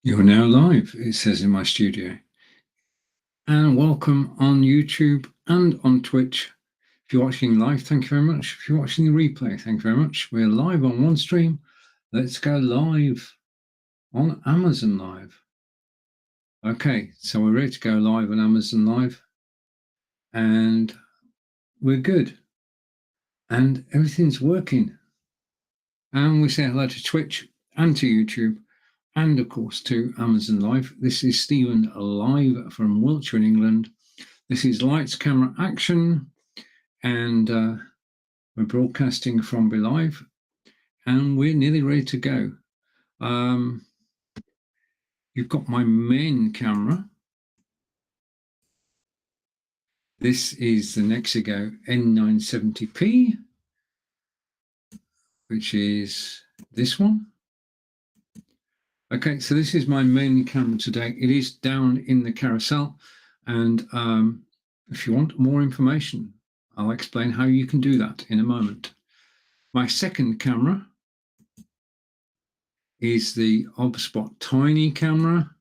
You're now live, it says in my studio. And welcome on YouTube and on Twitch. If you're watching live, thank you very much. If you're watching the replay, thank you very much. We're live on one stream. Let's go live on Amazon Live. Okay, so we're ready to go live on Amazon Live. And we're good. And everything's working. And we say hello to Twitch and to YouTube. And of course to Amazon Live. This is Stephen live from Wiltshire in England. This is Lights, Camera, Action, and we're broadcasting from Be Live, and we're nearly ready to go. You've got my main camera. This is the Nexigo N970p, which is this one. Okay, so this is my main camera today. It is down in the carousel, and if you want more information, I'll explain how you can do that in a moment. My second camera is the OBSpot Tiny camera,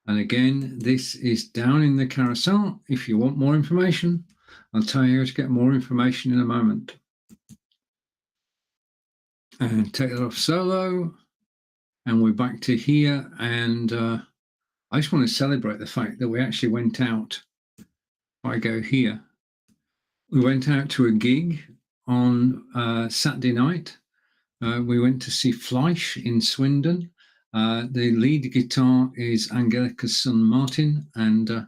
and again, this is down in the carousel. If you want more information, I'll tell you how to get more information in a moment. And take that off solo. And we're back to here, and I just want to celebrate the fact that we actually went out. If I go here, we went out to a gig on Saturday night. We went to see Fleisch in Swindon. The lead guitar is Angelica's son Martin, and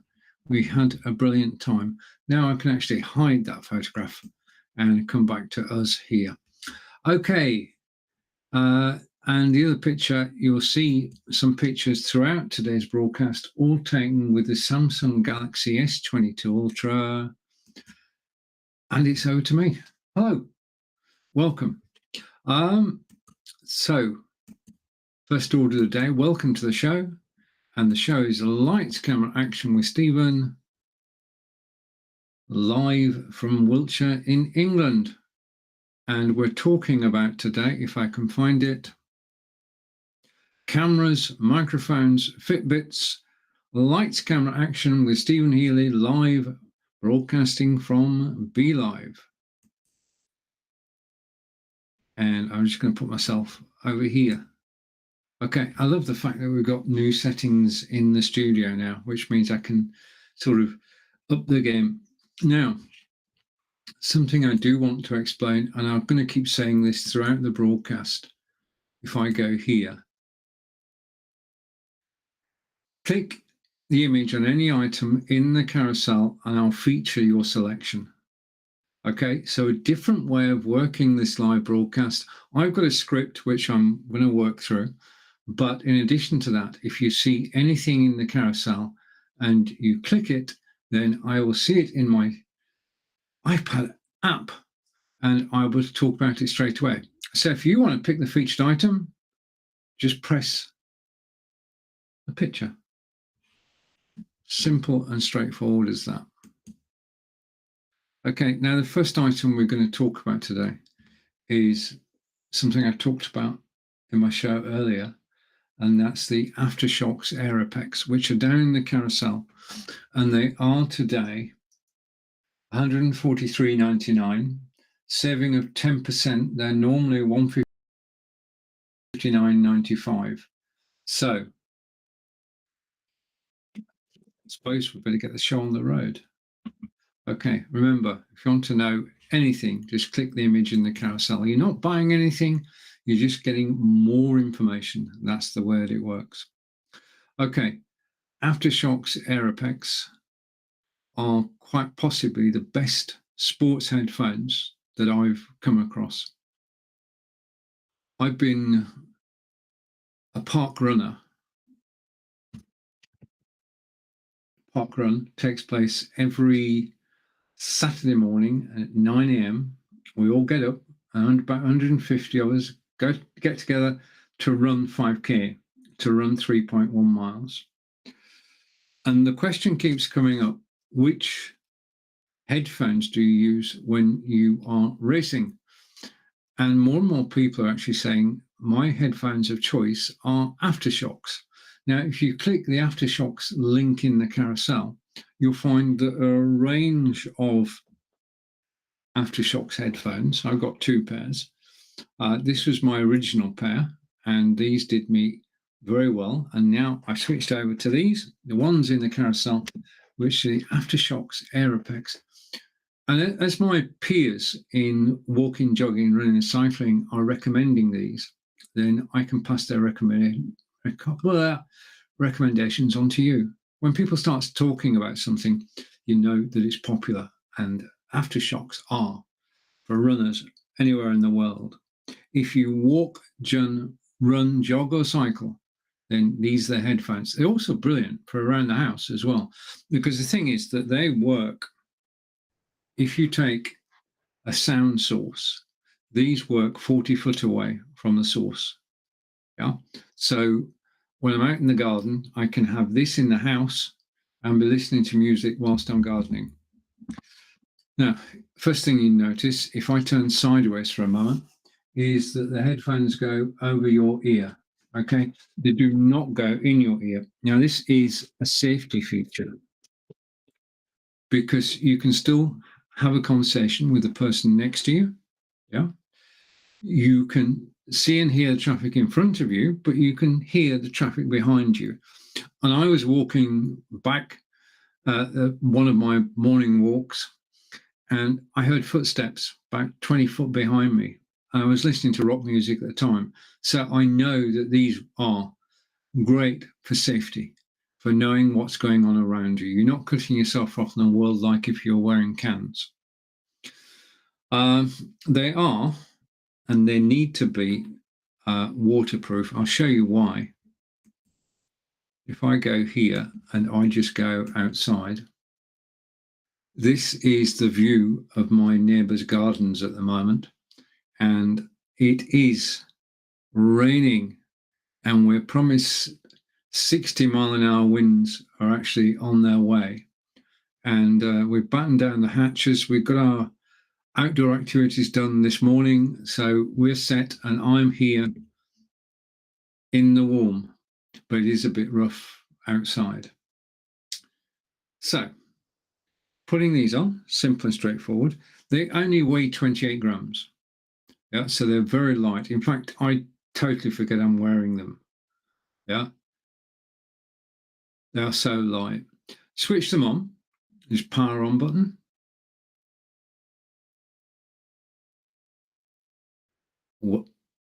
we had a brilliant time. Now I can actually hide that photograph and come back to us here. Okay. And the other picture, you'll see some pictures throughout today's broadcast, all taken with the Samsung Galaxy S22 Ultra. And it's over to me. Hello, welcome. So, first order of the day, welcome to the show. And the show is Lights, Camera, Action with Stephen, live from Wiltshire in England. And we're talking about today, if I can find it, cameras, microphones, Fitbits, Lights, Camera, Action with Stephen Healy, live, broadcasting from Be Live. And I'm just going to put myself over here. Okay, I love the fact that we've got new settings in the studio now, which means I can sort of up the game. Now, something I do want to explain, and I'm going to keep saying this throughout the broadcast. If I go here, click the image on any item in the carousel and I'll feature your selection. Okay, so a different way of working this live broadcast. I've got a script which I'm going to work through, but in addition to that, if you see anything in the carousel and you click it, then I will see it in my iPad app and I will talk about it straight away. So if you want to pick the featured item, just press the picture. Simple and straightforward as that. Okay, now the first item we're going to talk about today is something I talked about in my show earlier, and that's the Aftershokz Aeropex, which are down in the carousel, and they are today $143.99, saving of 10%. They're normally $159.95. So I suppose we better get the show on the road. Okay, remember, if you want to know anything, just click the image in the carousel. You're not buying anything, you're just getting more information. That's the way it works. Okay, Aftershokz Aeropex are quite possibly the best sports headphones that I've come across. I've been a park runner. Park run takes place every Saturday morning at 9 a.m. We all get up, and about 150 of us get together to run 5K, to run 3.1 miles. And the question keeps coming up, which headphones do you use when you are racing? And more people are actually saying, my headphones of choice are Aftershokz. Now, if you click the Aftershokz link in the carousel, you'll find that a range of Aftershokz headphones. I've got 2 pairs. This was my original pair, and these did me very well. And now I switched over to these, the ones in the carousel, which are the Aftershokz Aeropex. And as my peers in walking, jogging, running, and cycling are recommending these, then I can pass their recommendations on to you. When people start talking about something, you know that it's popular, and Aftershokz are for runners anywhere in the world. If you walk, run, jog, or cycle, then these are the headphones. They're also brilliant for around the house as well, because the thing is that they work. If you take a sound source, these work 40 foot away from the source. Yeah. So when I'm out in the garden, I can have this in the house and be listening to music whilst I'm gardening. Now, first thing you notice, if I turn sideways for a moment, is that the headphones go over your ear. Okay, they do not go in your ear. Now, this is a safety feature because you can still have a conversation with the person next to you. Yeah, you can see and hear the traffic in front of you, but you can hear the traffic behind you. And I was walking back one of my morning walks, and I heard footsteps about 20 foot behind me. I was listening to rock music at the time. So I know that these are great for safety, for knowing what's going on around you. You're not cutting yourself off in the world like if you're wearing cans. They are, and they need to be waterproof. I'll show you why. If I go here and I just go outside, this is the view of my neighbour's gardens at the moment. And it is raining, and we're promised 60-mile-an-hour winds are actually on their way. And we've battened down the hatches. We've got our outdoor activities done this morning, so we're set, and I'm here in the warm, but it is a bit rough outside. So putting these on, simple and straightforward. They only weigh 28 grams. Yeah, so they're very light. In fact, I totally forget I'm wearing them. Yeah, they are so light. Switch them on. There's power on button.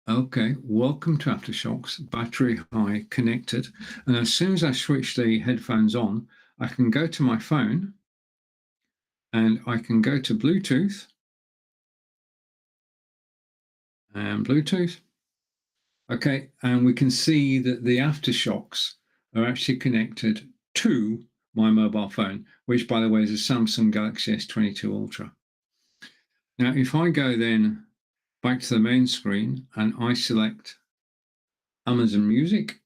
Okay, welcome to Aftershokz, battery high, connected. And as soon as I switch the headphones on, I can go to my phone and I can go to Bluetooth and Bluetooth. Okay, and we can see that the Aftershokz are actually connected to my mobile phone, which, by the way, is a Samsung Galaxy S22 Ultra. Now, if I go then back to the main screen and I select Amazon Music,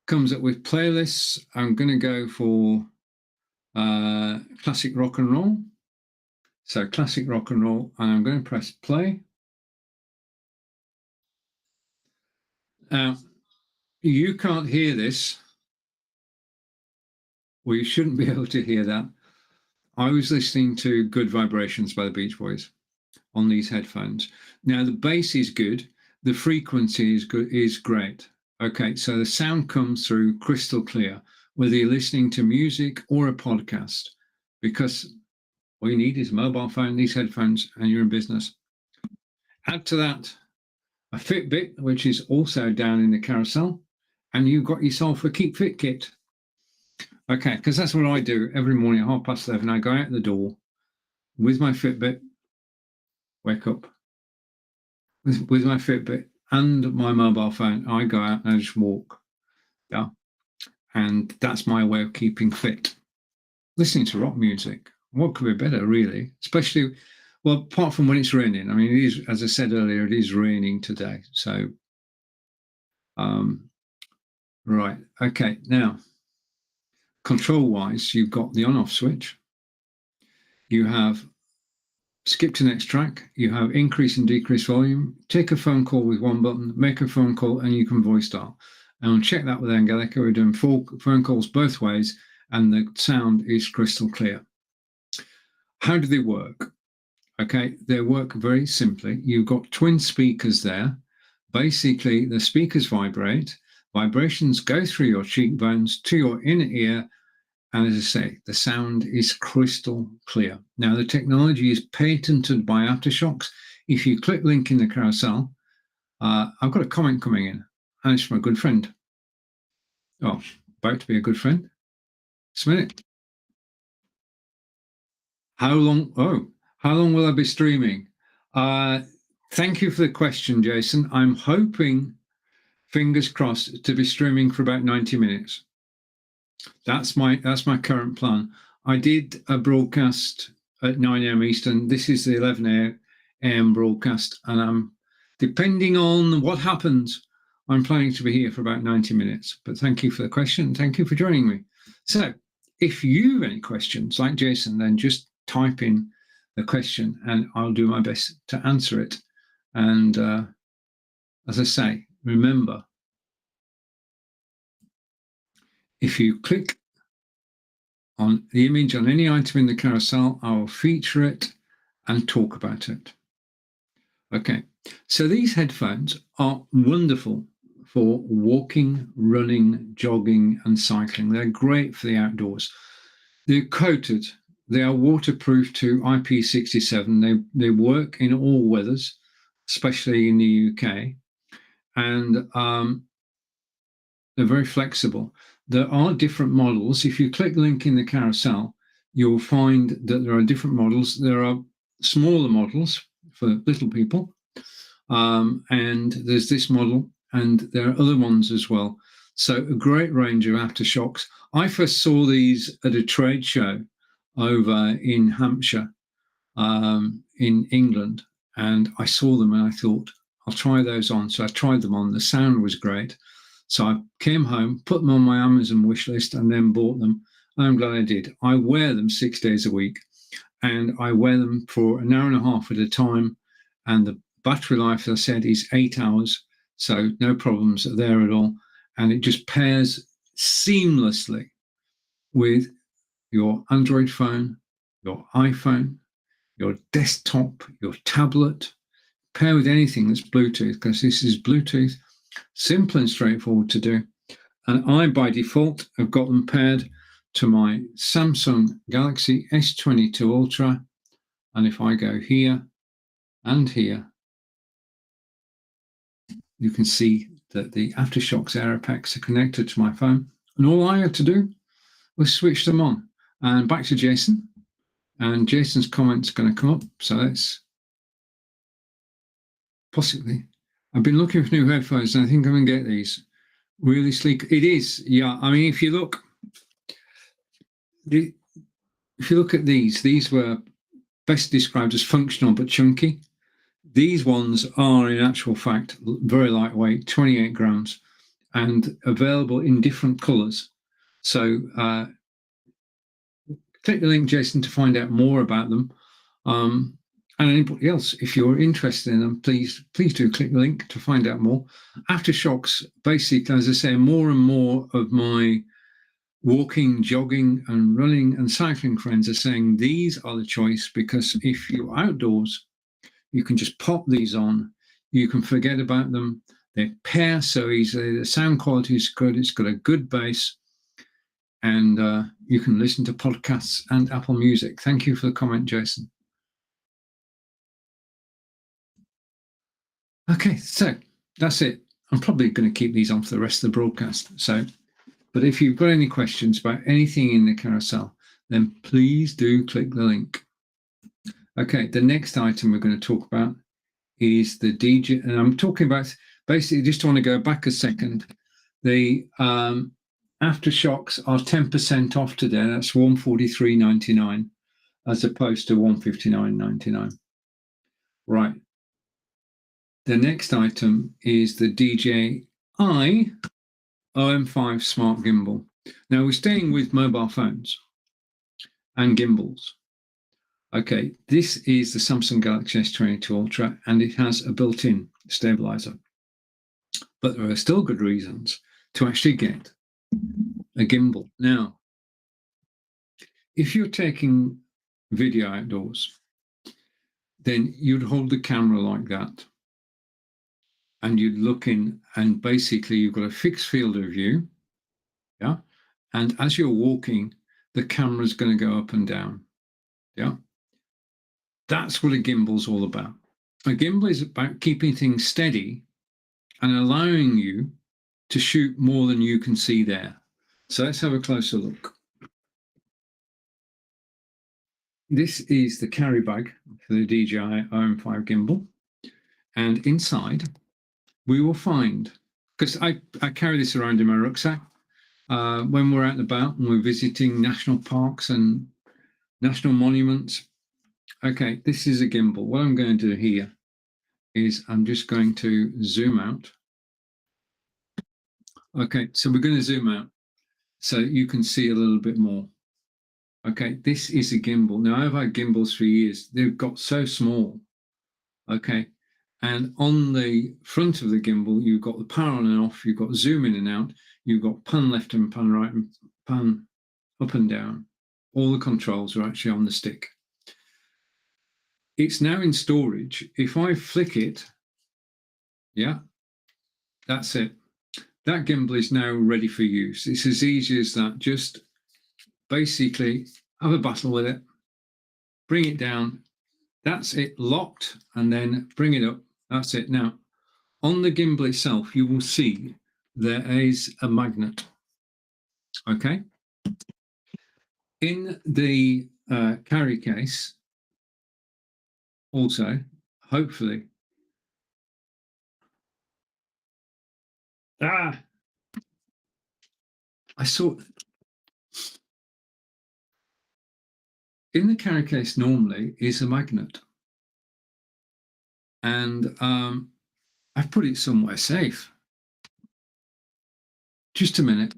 comes up with playlists. I'm going to go for classic rock and roll. So classic rock and roll, and I'm going to press play. Now, you can't hear this. Well, you shouldn't be able to hear that. I was listening to Good Vibrations by the Beach Boys on these headphones. Now, the bass is good. The frequency is great. Okay, so the sound comes through crystal clear, whether you're listening to music or a podcast, because all you need is a mobile phone, these headphones, and you're in business. Add to that a Fitbit, which is also down in the carousel, and you've got yourself a Keep Fit kit. Okay, because that's what I do every morning at 11:30. I go out the door with my Fitbit, wake up with my Fitbit and my mobile phone. I go out and I just walk. Yeah, and that's my way of keeping fit. Listening to rock music. What could be better, really? Especially, well, apart from when it's raining. I mean, it is, as I said earlier, it is raining today. So, right. Okay. Now, control-wise, you've got the on-off switch. You have skip to next track. You have increase and decrease volume. Take a phone call with one button, make a phone call, and you can voice dial. And we'll check that with Angelica. We're doing 4 phone calls both ways, and the sound is crystal clear. How do they work? Okay, they work very simply. You've got twin speakers there. Basically, the speakers vibrate. Vibrations go through your cheekbones to your inner ear. And as I say, the sound is crystal clear. Now, the technology is patented by Aftershokz. If you click link in the carousel, I've got a comment coming in, and it's from a good friend. Oh, about to be a good friend. Just a minute. How long will I be streaming? Thank you for the question, Jason. I'm hoping, fingers crossed, to be streaming for about 90 minutes. That's my current plan. I did a broadcast at 9 a.m. Eastern. This is the 11 a.m. broadcast, and I'm, depending on what happens, I'm planning to be here for about 90 minutes. But thank you for the question. Thank you for joining me. So if you have any questions, like Jason, then just type in the question and I'll do my best to answer it. And as I say, remember, if you click on the image on any item in the carousel, I will feature it and talk about it. Okay, so these headphones are wonderful for walking, running, jogging, and cycling. They're great for the outdoors. They're coated. They are waterproof to IP67. They work in all weathers, especially in the UK, and they're very flexible. There are different models. If you click link in the carousel, you'll find that there are different models. There are smaller models for little people, and there's this model, and there are other ones as well. So a great range of Aftershokz. I first saw these at a trade show over in Hampshire, in England, and I saw them and I thought, I'll try those on. So I tried them on. The sound was great. So I came home, put them on my Amazon wish list, and then bought them. I'm glad I did. I wear them 6 days a week, and I wear them for an hour and a half at a time. And the battery life, as I said, is 8 hours. So no problems there at all. And it just pairs seamlessly with your Android phone, your iPhone, your desktop, your tablet. Pair with anything that's Bluetooth, because this is Bluetooth. Simple and straightforward to do. And I, by default, have got them paired to my Samsung Galaxy S22 Ultra. And if I go here and here, you can see that the Aftershokz Aeropex are connected to my phone. And all I had to do was switch them on. And back to Jason. And Jason's comment's going to come up. So let's possibly. I've been looking for new headphones, and I think I'm going to get these. Really sleek. It is, yeah. I mean, if you look at these were best described as functional but chunky. These ones are, in actual fact, very lightweight, 28 grams, and available in different colours. So click the link, Jason, to find out more about them. And anybody else, if you're interested in them, please do click the link to find out more. Aftershokz, basically, as I say, more and more of my walking, jogging, and running and cycling friends are saying these are the choice, because if you're outdoors, you can just pop these on. You can forget about them. They pair so easily. The sound quality is good. It's got a good bass. And you can listen to podcasts and Apple Music. Thank you for the comment, Jason. Okay, so that's it. I'm probably going to keep these on for the rest of the broadcast. So, but if you've got any questions about anything in the carousel, then please do click the link. Okay, the next item we're going to talk about is the DJ, and I'm talking about, basically, just want to go back a second. The Aftershokz are 10% off today. That's $143.99 as opposed to $159.99. Right. The next item is the DJI OM5 Smart Gimbal. Now we're staying with mobile phones and gimbals. Okay, this is the Samsung Galaxy S22 Ultra, and it has a built-in stabilizer. But there are still good reasons to actually get a gimbal. Now, if you're taking video outdoors, then you'd hold the camera like that, and you'd look in, and basically you've got a fixed field of view, yeah? And as you're walking, the camera's going to go up and down, yeah? That's what a gimbal's all about. A gimbal is about keeping things steady and allowing you to shoot more than you can see there. So let's have a closer look. This is the carry bag for the DJI OM5 gimbal. And inside, we will find, because I carry this around in my rucksack, when we're out and about and we're visiting national parks and national monuments. Okay, this is a gimbal. What I'm going to do here is I'm just going to zoom out. Okay, so we're going to zoom out so you can see a little bit more. Okay, this is a gimbal. Now, I've had gimbals for years. They've got so small. Okay, and on the front of the gimbal, you've got the power on and off, you've got zoom in and out, you've got pan left and pan right and pan up and down. All the controls are actually on the stick. It's now in storage. If I flick it, yeah, that's it. That gimbal is now ready for use. It's as easy as that. Just basically have a battle with it, bring it down. That's it, locked, and then bring it up. That's it. Now, on the gimbal itself, you will see there is a magnet. Okay. In the carry case, also, hopefully, I saw in the carry case normally is a magnet, and I've put it somewhere safe. Just a minute.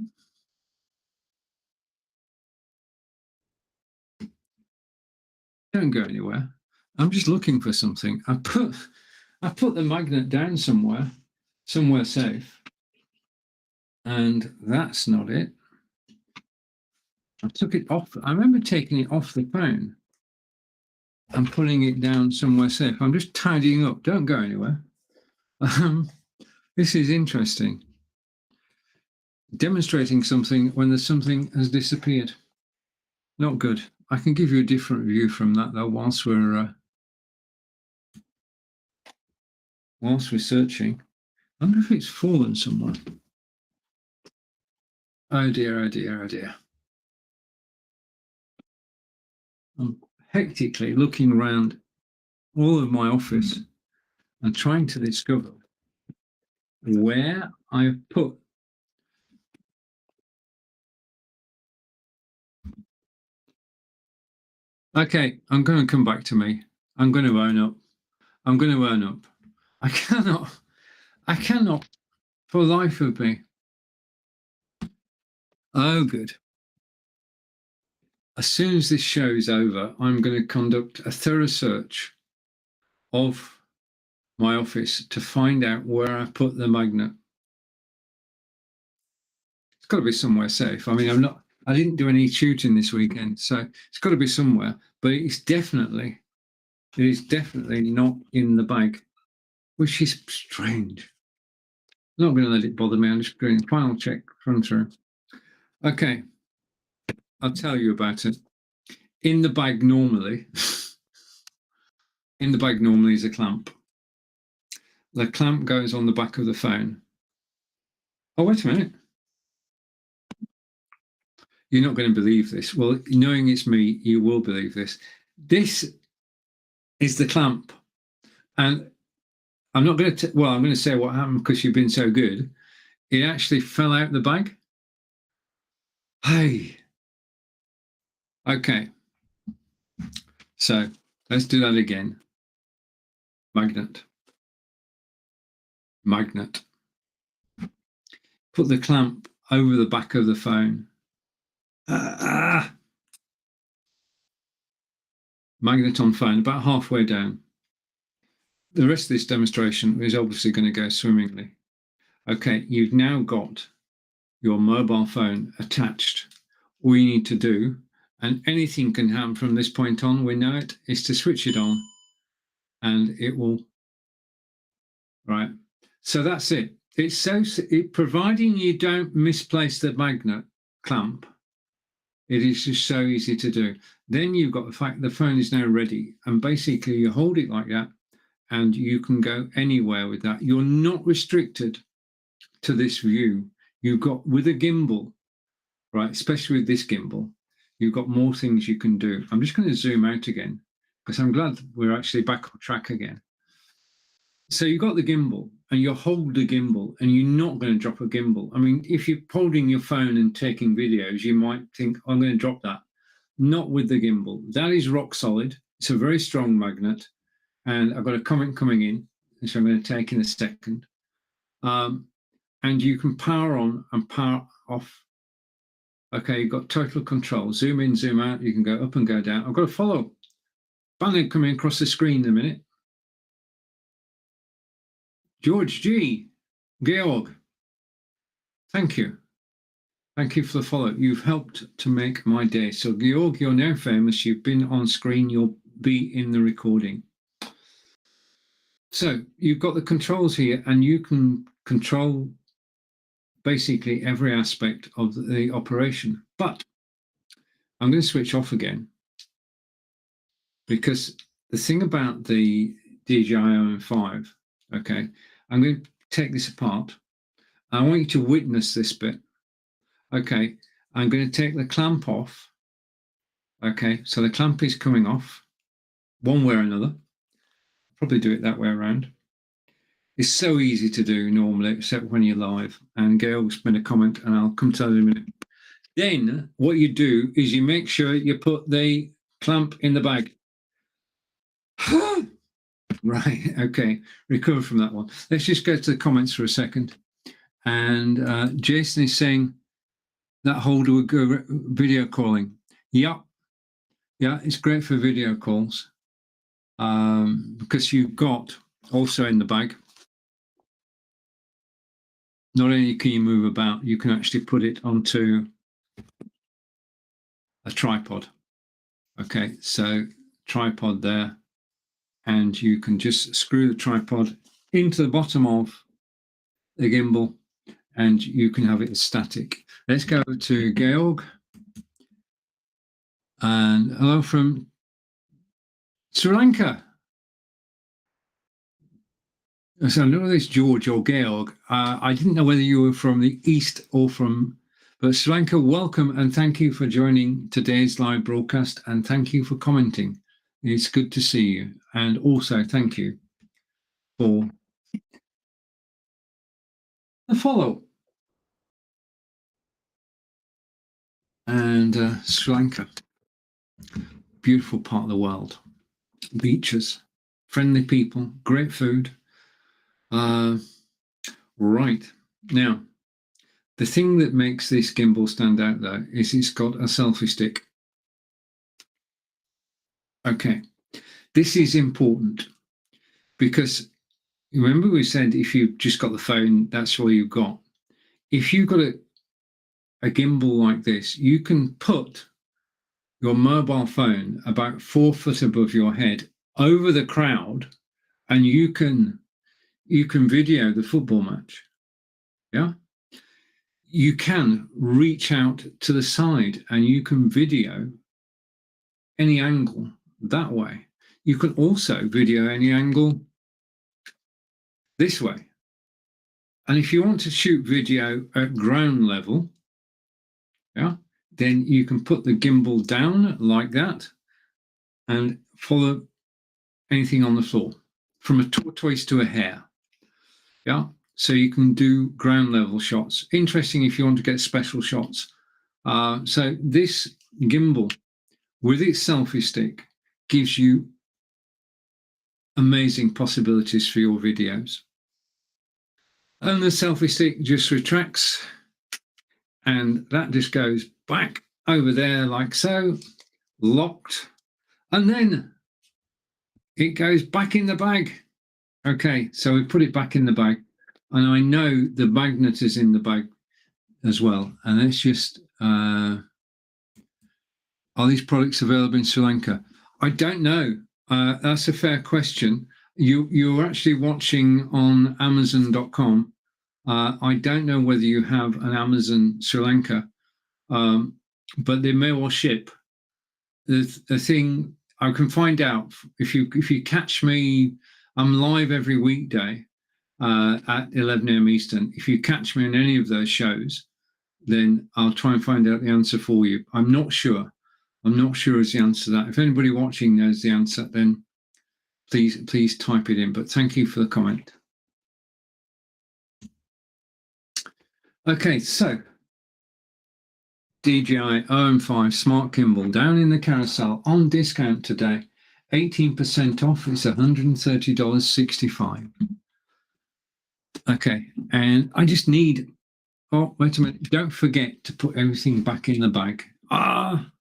Don't go anywhere. I'm just looking for something. I put the magnet down somewhere safe, and that's not it. I took it off. I remember taking it off the phone and putting it down somewhere safe. I'm just tidying up. Don't go anywhere. This is interesting. Demonstrating something when there's something has disappeared. Not good. I can give you a different view from that though whilst we're searching. I wonder if it's fallen somewhere. Oh dear, oh dear, oh dear. I'm hectically looking around all of my office and trying to discover where I've put Okay, I'm going to come back to me. I'm going to own up. I'm going to own up. I cannot for the life of me. Oh, good. As soon as this show is over, I'm going to conduct a thorough search of my office to find out where I put the magnet. It's got to be somewhere safe. I mean, I didn't do any shooting this weekend, so it's got to be somewhere, but it is definitely not in the bag, which is strange. I'm not going to let it bother me. I'm just doing a final check, run through. Okay, I'll tell you about it. In the bag normally is a clamp. The clamp goes on the back of the phone. Oh, wait a minute. You're not going to believe this. Well, knowing it's me, you will believe this. This is the clamp. And I'm not going to, I'm going to say what happened because you've been so good. It actually fell out the bag. Hey. Okay. So let's do that again. Magnet. Put the clamp over the back of the phone. magnet on phone, about halfway down. The rest of this demonstration is obviously going to go swimmingly. Okay, you've now got your mobile phone attached. All you need to do, and anything can happen from this point on, we know it, is to switch it on and it will, right? So that's it. It's providing you don't misplace the magnet clamp, it is just so easy to do. Then you've got the fact the phone is now ready, and basically you hold it like that and you can go anywhere with that. You're not restricted to this view. You've got, with a gimbal, right, especially with this gimbal, you've got more things you can do. I'm just going to zoom out again because I'm glad we're actually back on track again. So you've got the gimbal and you hold the gimbal and you're not going to drop a gimbal. I mean, if you're holding your phone and taking videos, you might think, I'm going to drop that. Not with the gimbal. That is rock solid. It's a very strong magnet. And I've got a comment coming in, which I'm going to take in a second. And you can power on and power off. Okay, you've got total control. Zoom in, zoom out. You can go up and go down. I've got a follow banner coming across the screen in a minute. George G. Georg, thank you. Thank you for the follow. You've helped to make my day. So Georg, you're now famous. You've been on screen. You'll be in the recording. So you've got the controls here and you can control basically every aspect of the operation. But I'm going to switch off again because the thing about the DJI OM5, okay, I'm going to take this apart. I want you to witness this bit. Okay, I'm going to take the clamp off. Okay, so the clamp is coming off one way or another. Probably do it that way around. It's so easy to do normally, except when you're live. And Gail's made a comment, and I'll come to that in a minute. Then what you do is you make sure you put the clamp in the bag. Right, okay, recover from that one. Let's just go to the comments for a second. And Jason is saying that holder would go video calling. Yeah, it's great for video calls because you've got also in the bag, not only can you move about, you can actually put it onto a tripod. Okay, so tripod there, and you can just screw the tripod into the bottom of the gimbal and you can have it static. Let's go to Georg. And hello from Sri Lanka. So I know whether it's George or Georg. I didn't know whether you were from the East or from, but Sri Lanka, welcome and thank you for joining today's live broadcast and thank you for commenting. It's good to see you. And also thank you for the follow. And Sri Lanka, beautiful part of the world. Beaches, friendly people, great food. Right, now, the thing that makes this gimbal stand out though is it's got a selfie stick. Okay, this is important because remember we said if you've just got the phone, that's all you've got. If you've got a gimbal like this, you can put your mobile phone about 4 foot above your head over the crowd and you can video the football match. Yeah. You can reach out to the side and you can video any angle that way. You can also video any angle this way. And if you want to shoot video at ground level, yeah, then you can put the gimbal down like that and follow anything on the floor from a tortoise to a hare. Yeah. So you can do ground level shots. Interesting if you want to get special shots. So this gimbal with its selfie stick gives you amazing possibilities for your videos. And the selfie stick just retracts and that just goes back over there like so, locked. And then it goes back in the bag. Okay, so we put it back in the bag, and I know the magnet is in the bag as well. And it's just, are these products available in Sri Lanka? I don't know. That's a fair question. You're actually watching on Amazon.com. I don't know whether you have an Amazon Sri Lanka, but they may well ship. The thing I can find out if you catch me. I'm live every weekday at 11 a.m. Eastern. If you catch me in any of those shows, then I'll try and find out the answer for you. I'm not sure. I'm not sure is the answer to that. If anybody watching knows the answer, then please type it in. But thank you for the comment. Okay, so DJI OM5 Smart Gimbal down in the carousel on discount today. 18% off. It's $130.65. Okay, and I just need. Oh, wait a minute. Don't forget to put everything back in the bag. I'm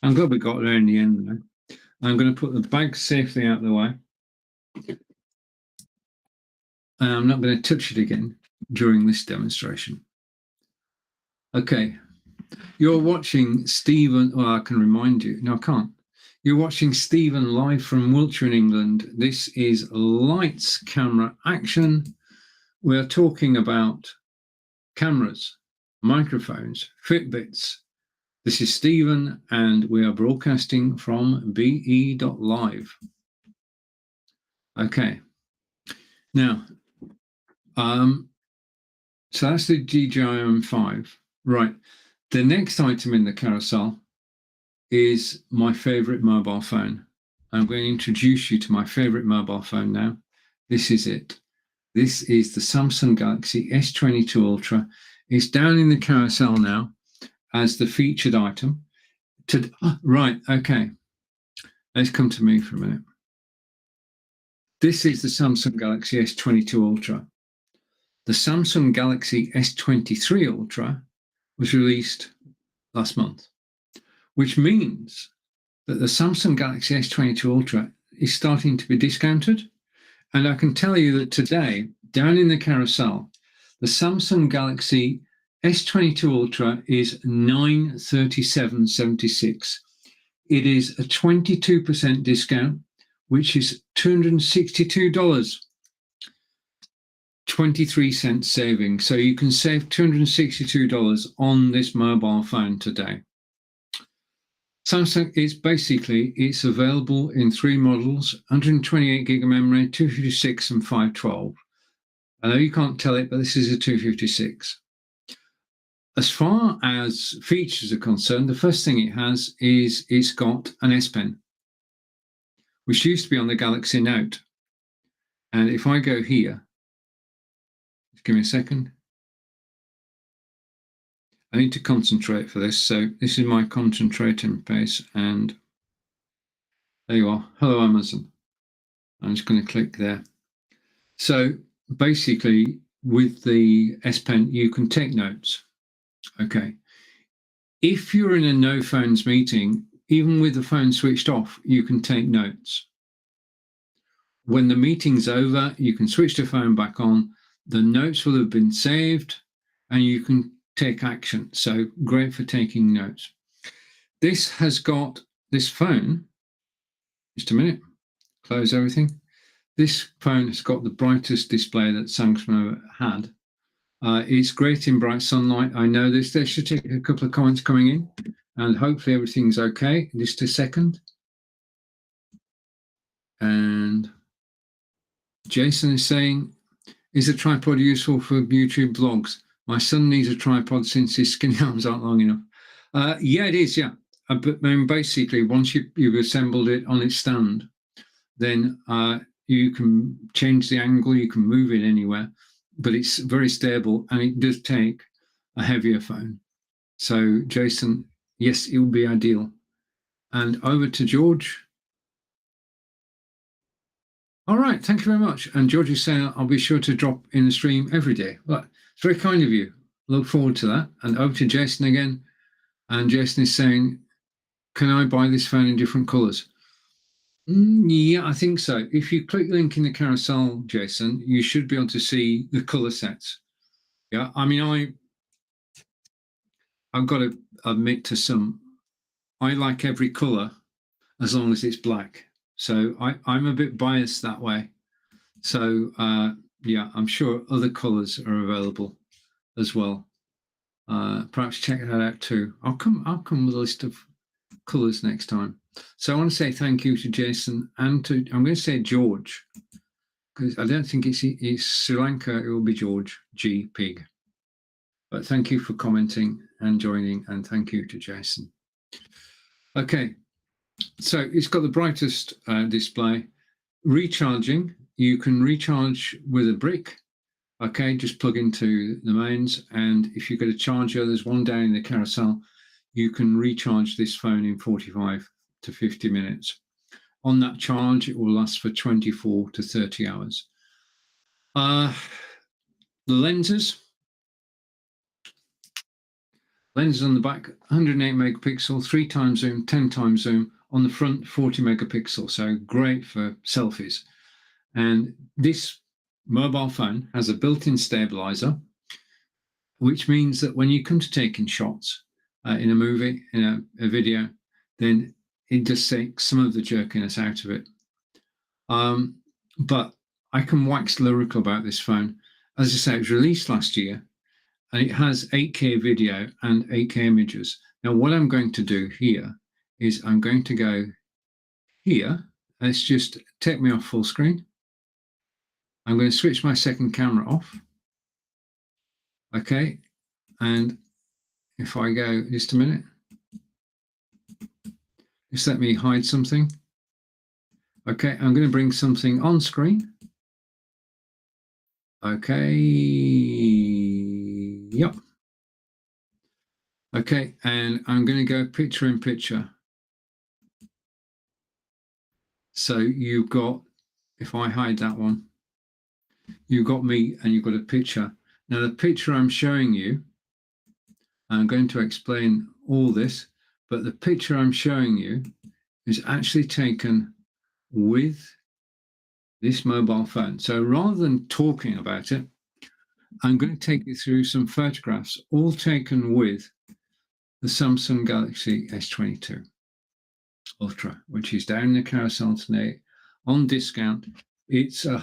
glad we got there in the end, though. I'm going to put the bag safely out of the way. And I'm not going to touch it again during this demonstration. Okay. You're watching Stephen. Well, I can remind you. No, I can't. You're watching Stephen live from Wiltshire in England. This is Lights, Camera, Action. We're talking about cameras, microphones, Fitbits. This is Stephen, and we are broadcasting from be.live. Okay. Now, so that's the DJI OM5. Right. The next item in the carousel is my favorite mobile phone. I'm going to introduce you to my favorite mobile phone now. This is it. This is the Samsung Galaxy S22 Ultra. It's down in the carousel now as the featured item. Right, okay. Let's come to me for a minute. This is the Samsung Galaxy S22 Ultra. The Samsung Galaxy S23 Ultra was released last month, which means that the Samsung Galaxy S22 Ultra is starting to be discounted. And I can tell you that today, down in the carousel, the Samsung Galaxy S22 Ultra is $937.76. It is a 22% discount, which is $262. 23 cents saving. So you can save $262 on this mobile phone today. Samsung is basically, it's available in 3 models, 128 gig of memory, 256 and 512. I know you can't tell it, but this is a 256. As far as features are concerned, the first thing it has is it's got an S Pen, which used to be on the Galaxy Note. And if I go here, just give me a second. I need to concentrate for this. So this is my concentrating pace, and there you are. Hello, Amazon. I'm just going to click there. So basically, with the S Pen, you can take notes. Okay. If you're in a no phones meeting, even with the phone switched off, you can take notes. When the meeting's over, you can switch the phone back on. The notes will have been saved, and you can take action. So great for taking notes. This has got this phone. Just a minute. Close everything. This phone has got the brightest display that Samsung had. It's great in bright sunlight. I know this. There should take a couple of comments coming in, and hopefully everything's okay. Just a second. And Jason is saying, is a tripod useful for YouTube vlogs? My son needs a tripod since his skinny arms aren't long enough. Yeah, it is, yeah. But I mean, basically, once you've assembled it on its stand, then you can change the angle, you can move it anywhere, but it's very stable, and it does take a heavier phone. So, Jason, yes, it would be ideal. And over to George. All right, thank you very much. And George is saying, I'll be sure to drop in the stream every day. Well, it's very kind of you. Look forward to that. And over to Jason again. And Jason is saying, can I buy this phone in different colors? Yeah, I think so. If you click link in the carousel, Jason, you should be able to see the color sets. Yeah, I mean, I've got to admit to I like every color as long as it's black. So I'm a bit biased that way. So yeah, I'm sure other colors are available as well. Perhaps check that out too. I'll come with a list of colors next time. So I want to say thank you to Jason and I'm going to say George, because I don't think it's Sri Lanka. It will be George G Pig. But thank you for commenting and joining, and thank you to Jason. Okay, so it's got the brightest display. Recharging, you can recharge with a brick. Okay, just plug into the mains, and if you've got a charger, there's one down in the carousel. You can recharge this phone in 45 to 50 minutes. On that charge, it will last for 24 to 30 hours. The lenses on the back, 108 megapixel, 3 times zoom, 10 times zoom. On the front, 40 megapixel, so great for selfies. And this mobile phone has a built-in stabilizer, which means that when you come to taking shots in a movie, in a video, then it just takes some of the jerkiness out of it. But I can wax lyrical about this phone. As I say, it was released last year, and it has 8K video and 8K images. Now, what I'm going to do here is I'm going to go here. Let's just take me off full screen. I'm going to switch my second camera off. Okay, and if I go just a minute, just let me hide something. Okay, I'm going to bring something on screen. Okay, yep. Okay, and I'm going to go picture in picture. So you've got, if I hide that one, you've got me and you've got a picture. Now the picture I'm showing you, I'm going to explain all this, but the picture I'm showing you is actually taken with this mobile phone. So rather than talking about it, I'm going to take you through some photographs, all taken with the Samsung Galaxy S22 Ultra, which is down in the carousel today on discount. It's it's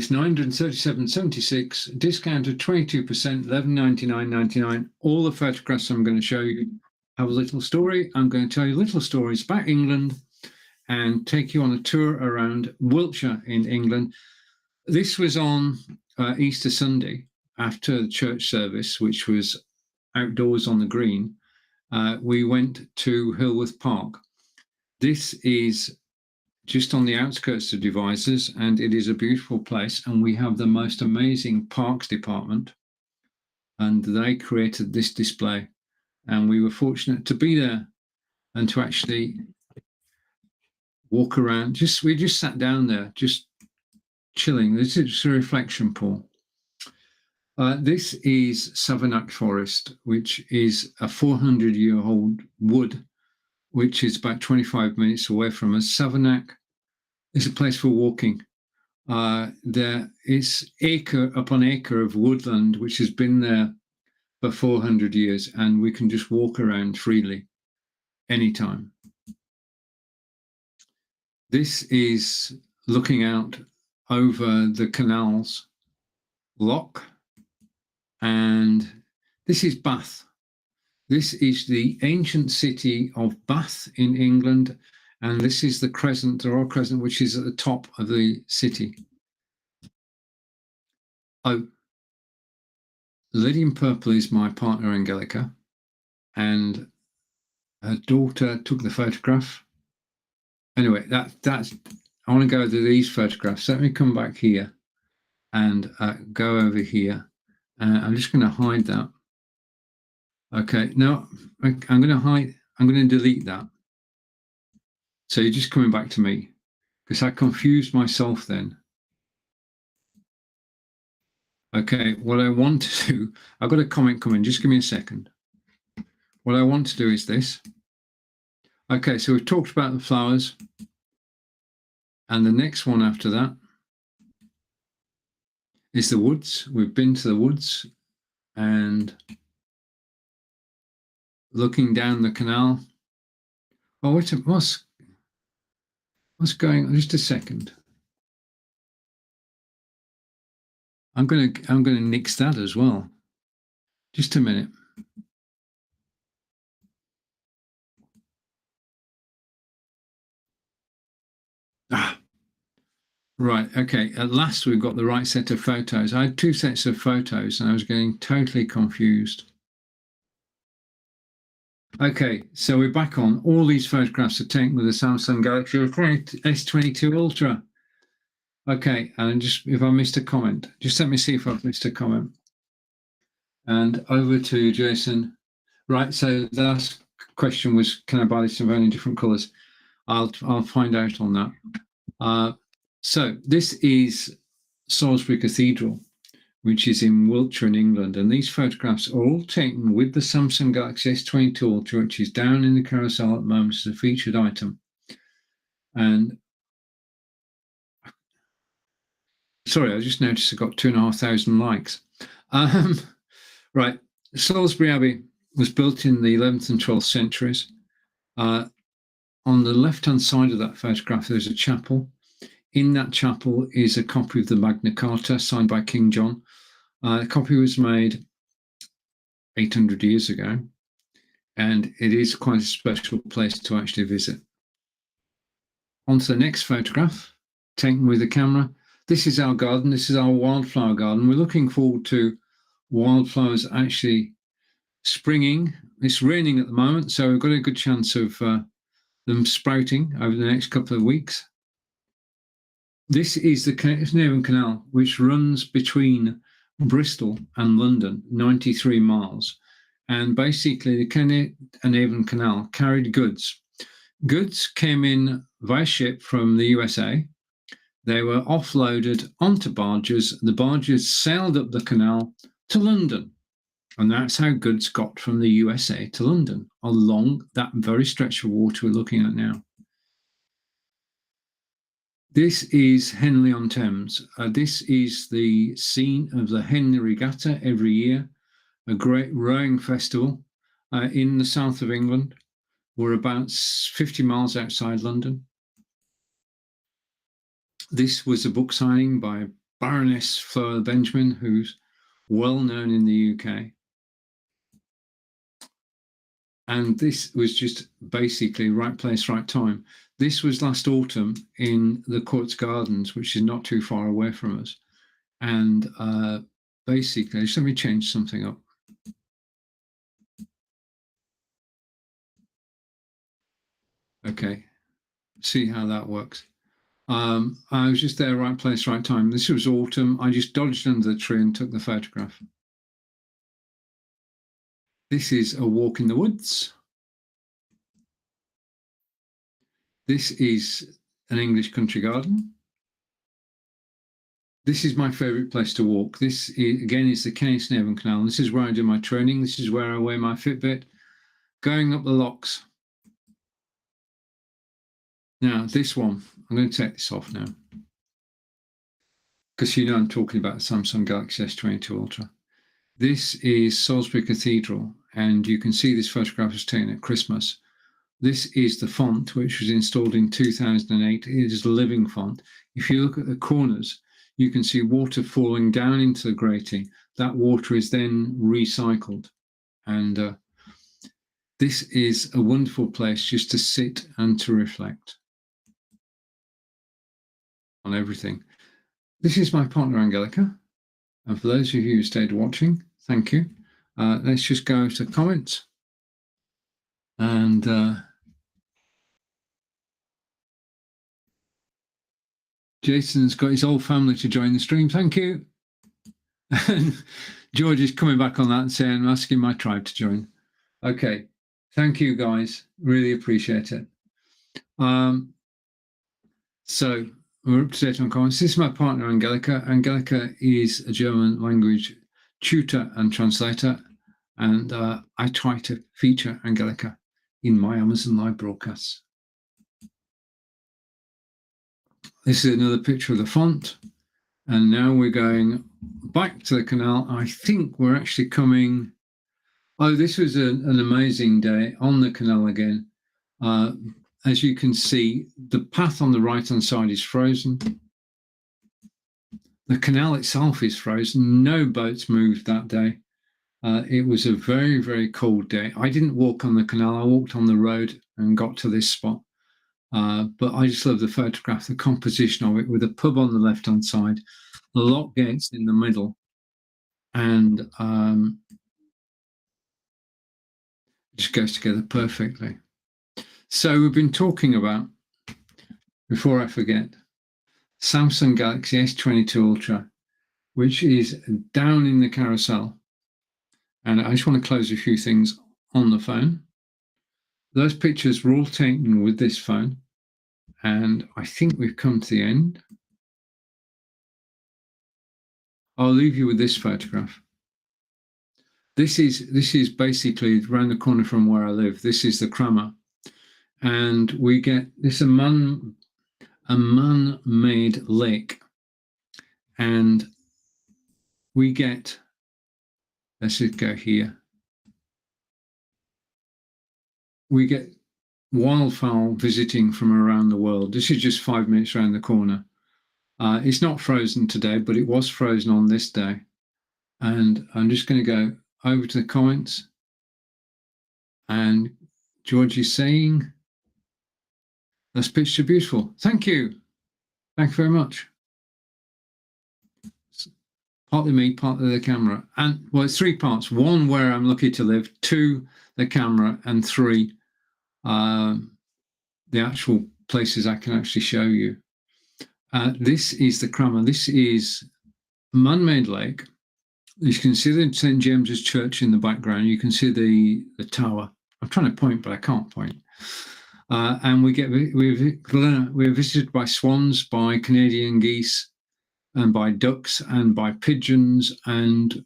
937.76, discounted 22%, 1199.99. All the photographs I'm going to show you have a little story. I'm going to tell you little stories about England and take you on a tour around Wiltshire in England. This was on Easter Sunday after the church service, which was outdoors on the green. We went to Hillworth Park. This is just on the outskirts of Devizes, and it is a beautiful place. And we have the most amazing parks department, and they created this display. And we were fortunate to be there and to actually walk around. We just sat down there, just chilling. This is a reflection pool. This is Savernake Forest, which is a 400-year-old wood, which is about 25 minutes away from us. Savernake is a place for walking. There is acre upon acre of woodland, which has been there for 400 years, and we can just walk around freely anytime. This is looking out over the canals lock, and this is Bath. This is the ancient city of Bath in England, and this is the crescent, the Royal Crescent, which is at the top of the city. Oh, Lady in Purple is my partner, Angelica, and her daughter took the photograph. Anyway, that's I want to go to these photographs. Let me come back here and go over here. I'm just going to hide that. Okay, now I'm going to delete that. So you're just coming back to me because I confused myself then. Okay, what I want to do, I've got a comment coming, just give me a second. What I want to do is this. Okay, so we've talked about the flowers. And the next one after that is the woods. We've been to the woods and looking down the canal. Oh, what's going on? Just a second. I'm gonna nix that as well. Just a minute. Right. Okay. At last, we've got the right set of photos. I had two sets of photos, and I was getting totally confused. Okay, so we're back on. All these photographs are taken with the Samsung Galaxy S22 Ultra. Okay, and just if I missed a comment, just let me see if I've missed a comment. And over to Jason. Right, so the last question was, can I buy this in only different colours? I'll find out on that. So this is Salisbury Cathedral, which is in Wiltshire in England. And these photographs are all taken with the Samsung Galaxy S22 Ultra, which is down in the carousel at the moment as a featured item. And sorry, I just noticed I got 2,500 likes. Right, Salisbury Abbey was built in the 11th and 12th centuries. On the left-hand side of that photograph, there's a chapel. In that chapel is a copy of the Magna Carta signed by King John. The copy was made 800 years ago, and it is quite a special place to actually visit. On to the next photograph, taken with the camera. This is our garden. This is our wildflower garden. We're looking forward to wildflowers actually springing. It's raining at the moment, so we've got a good chance of them sprouting over the next couple of weeks. This is the Carnarvon Canal, which runs between Bristol and London, 93 miles. And basically, the Carnarvon Canal carried goods. Goods came in via ship from the USA. They were offloaded onto barges. The barges sailed up the canal to London. And that's how goods got from the USA to London, along that very stretch of water we're looking at now. This is Henley-on-Thames. This is the scene of the Henley Regatta every year, a great rowing festival in the south of England. We're about 50 miles outside London. This was a book signing by Baroness Fleur Benjamin, who's well known in the UK. And this was just basically right place, right time. This was last autumn in the Courts Gardens, which is not too far away from us. And basically, just let me change something up. Okay, see how that works. I was just there, right place, right time. This was autumn. I just dodged under the tree and took the photograph. This is a walk in the woods. This is an English country garden. This is my favourite place to walk. This, again, is the Carnarvon Canal. This is where I do my training. This is where I wear my Fitbit. Going up the locks. Now, this one, I'm going to take this off now, because you know I'm talking about the Samsung Galaxy S22 Ultra. This is Salisbury Cathedral, and you can see this photograph was taken at Christmas. This is the font, which was installed in 2008. It is a living font. If you look at the corners, you can see water falling down into the grating. That water is then recycled. And this is a wonderful place just to sit and to reflect on everything. This is my partner, Angelica. And for those of you who stayed watching, thank you. Let's just go to comments. And Jason's got his whole family to join the stream. Thank you. And George is coming back on that and saying, I'm asking my tribe to join. Okay. Thank you, guys. Really appreciate it. So we're up to date on comments. This is my partner, Angelica. Angelica is a German language tutor and translator. And I try to feature Angelica in my Amazon Live broadcasts. This is another picture of the font. And now we're going back to the canal. I think we're actually coming. Oh, this was an amazing day on the canal again. As you can see, the path on the right-hand side is frozen. The canal itself is frozen. No boats moved that day. It was a very, very cold day. I didn't walk on the canal. I walked on the road and got to this spot. But I just love the photograph, the composition of it, with a pub on the left-hand side, the lock gates in the middle, and it just goes together perfectly. So we've been talking about, before I forget, Samsung Galaxy S22 Ultra, which is down in the carousel. And I just want to close a few things on the phone. Those pictures were all taken with this phone. And I think we've come to the end. I'll leave you with this photograph. This is basically around the corner from where I live. This is the Cramer. And we get this a man-made lake. And we get, let's just go here. We get wildfowl visiting from around the world. This is just 5 minutes around the corner. It's not frozen today, but it was frozen on this day. And I'm just going to go over to the comments. And George is saying, this picture beautiful. Thank you. Thank you very much. It's partly me, partly the camera. And well, it's 3 parts. 1, where I'm lucky to live. 2, the camera. And 3, the actual places I can actually show you. This is the Cramer. This is a man-made lake. You can see the St. James's Church in the background. You can see the tower. I'm trying to point, but I can't point. And we're visited by swans, by Canadian geese, and by ducks, and by pigeons, and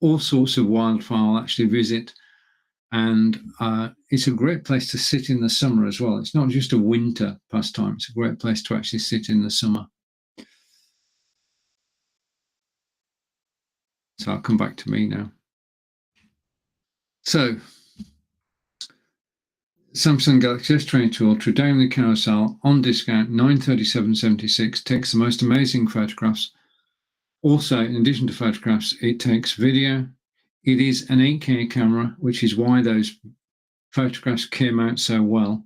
all sorts of wildfowl actually visit. And it's a great place to sit in the summer as well. It's not just a winter pastime. It's a great place to actually sit in the summer. So I'll come back to me now. So Samsung Galaxy S22 Ultra down the carousel on discount, $937.76, takes the most amazing photographs. Also, in addition to photographs, it takes video. It is an 8K camera, which is why those photographs came out so well.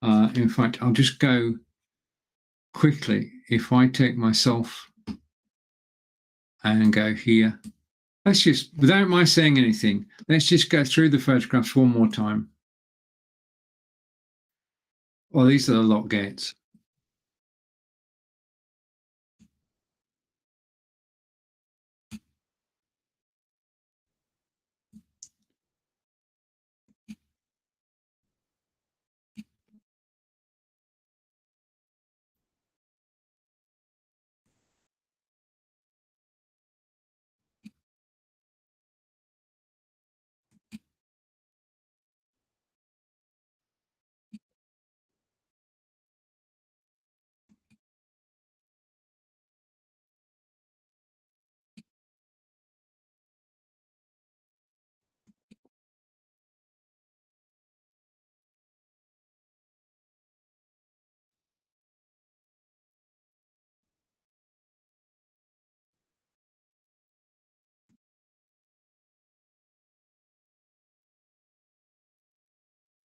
In fact, I'll just go quickly. If I take myself and go here, let's just, without my saying anything, let's just go through the photographs one more time. Well, these are the lock gates.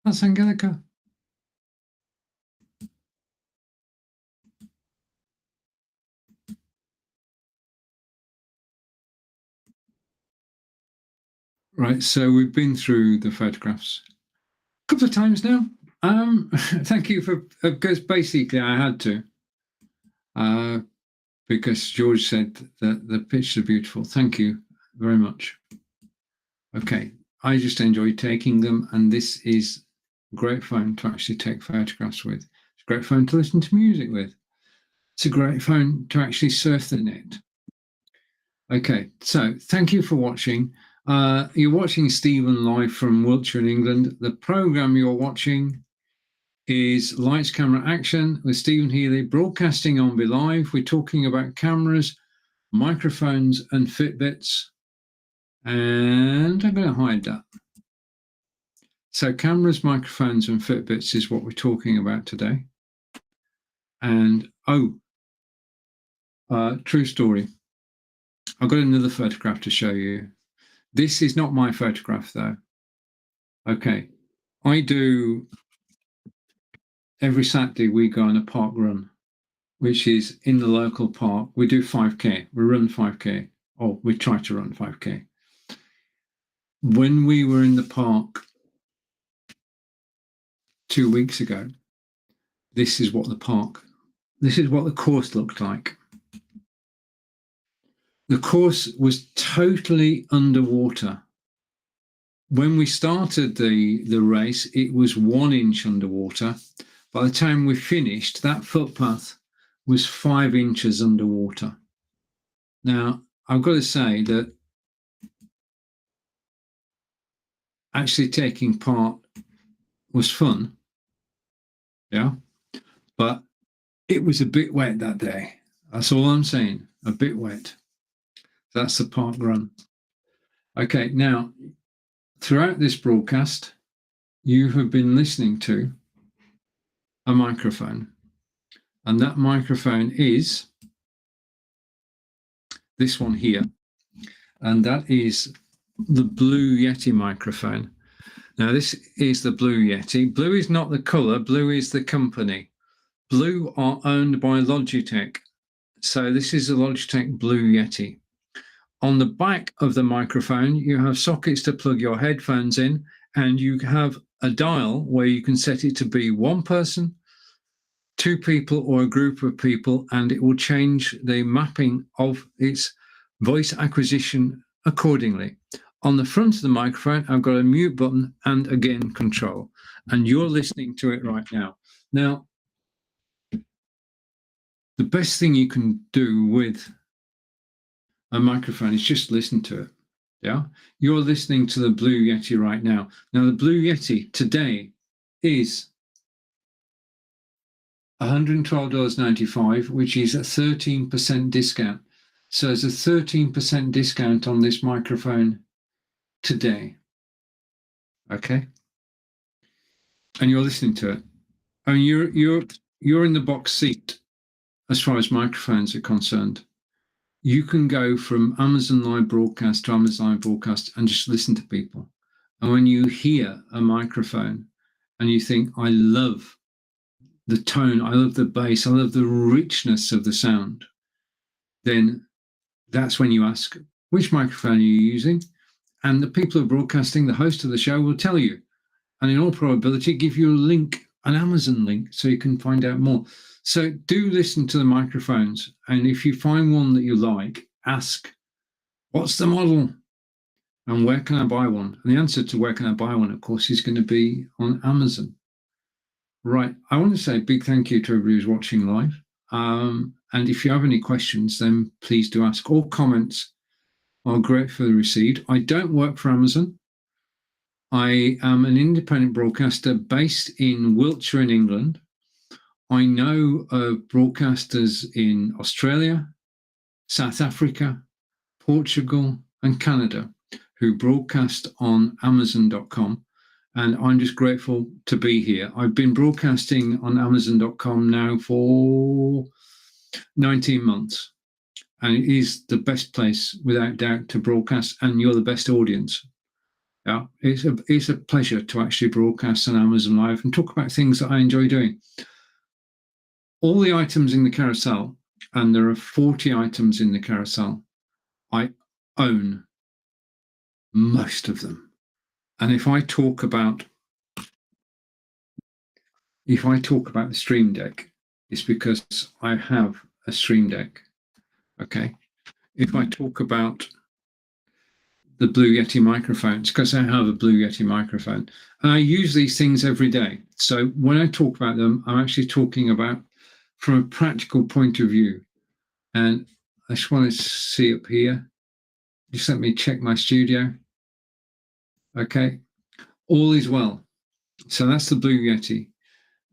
That's Angelica. Right, so we've been through the photographs a couple of times now. Thank you for, because basically I had to, because George said that the pictures are beautiful. Thank you very much. Okay, I just enjoy taking them, and this is a great phone to actually take photographs with. It's a great phone to listen to music with. It's a great phone to actually surf the net. Okay, so thank you for watching. You're watching Stephen live from Wiltshire in England. The programme you're watching is Lights, Camera, Action with Stephen Healy, broadcasting on Be Live. We're talking about cameras, microphones and Fitbits. And I'm going to hide that. So cameras, microphones and Fitbits is what we're talking about today. And true story. I've got another photograph to show you. This is not my photograph though. Okay. I do, every Saturday we go on a park run, which is in the local park. We do 5K, we run 5K, or we try to run 5K. When we were in the park 2 weeks ago, this is what the course looked like. The course was totally underwater. When we started the race, it was 1 inch underwater. By the time we finished, that footpath was 5 inches underwater. Now, I've got to say that actually taking part was fun, yeah, but it was a bit wet that day. That's all I'm saying, a bit wet. That's the park run. Okay, now, throughout this broadcast, you have been listening to a microphone, and that microphone is this one here, and that is the Blue Yeti microphone. Now, this is the Blue Yeti. Blue is not the color, Blue is the company. Blue are owned by Logitech. So this is a Logitech Blue Yeti. On the back of the microphone, you have sockets to plug your headphones in, and you have a dial where you can set it to be 1 person, 2 people, or a group of people, and it will change the mapping of its voice acquisition accordingly. On the front of the microphone, I've got a mute button and a gain control, and you're listening to it right now. Now, the best thing you can do with a microphone is just listen to it. Yeah, you're listening to the Blue Yeti right now. Now, the Blue Yeti today is $112.95, which is a 13% discount. So there's a 13% discount on this microphone today. Okay, and you're listening to it. I mean, you're in the box seat as far as microphones are concerned. You can go from Amazon Live Broadcast to Amazon Live Broadcast and just listen to people. And when you hear a microphone and you think, I love the tone, I love the bass, I love the richness of the sound, then that's when you ask, which microphone are you using? And the people who are broadcasting, the host of the show, will tell you. And in all probability, give you a link, an Amazon link, so you can find out more. So do listen to the microphones. And if you find one that you like, ask, what's the model? And where can I buy one? And the answer to where can I buy one, of course, is going to be on Amazon. Right. I want to say a big thank you to everybody who's watching live. And if you have any questions, then please do ask. All comments are gratefully received. I don't work for Amazon. I am an independent broadcaster based in Wiltshire in England. I know of broadcasters in Australia, South Africa, Portugal, and Canada who broadcast on Amazon.com. And I'm just grateful to be here. I've been broadcasting on Amazon.com now for 19 months. And it is the best place, without doubt, to broadcast, and you're the best audience. Yeah, it's a pleasure to actually broadcast on Amazon Live and talk about things that I enjoy doing. All the items in the carousel, and there are 40 items in the carousel, I own most of them. And if I talk about the Stream Deck, it's because I have a Stream Deck. Okay. If I talk about the Blue Yeti microphone, it's because I have a Blue Yeti microphone. And I use these things every day. So when I talk about them, I'm actually talking about from a practical point of view. And I just want to see up here. Just let me check my studio. Okay, all is well. So that's the Blue Yeti.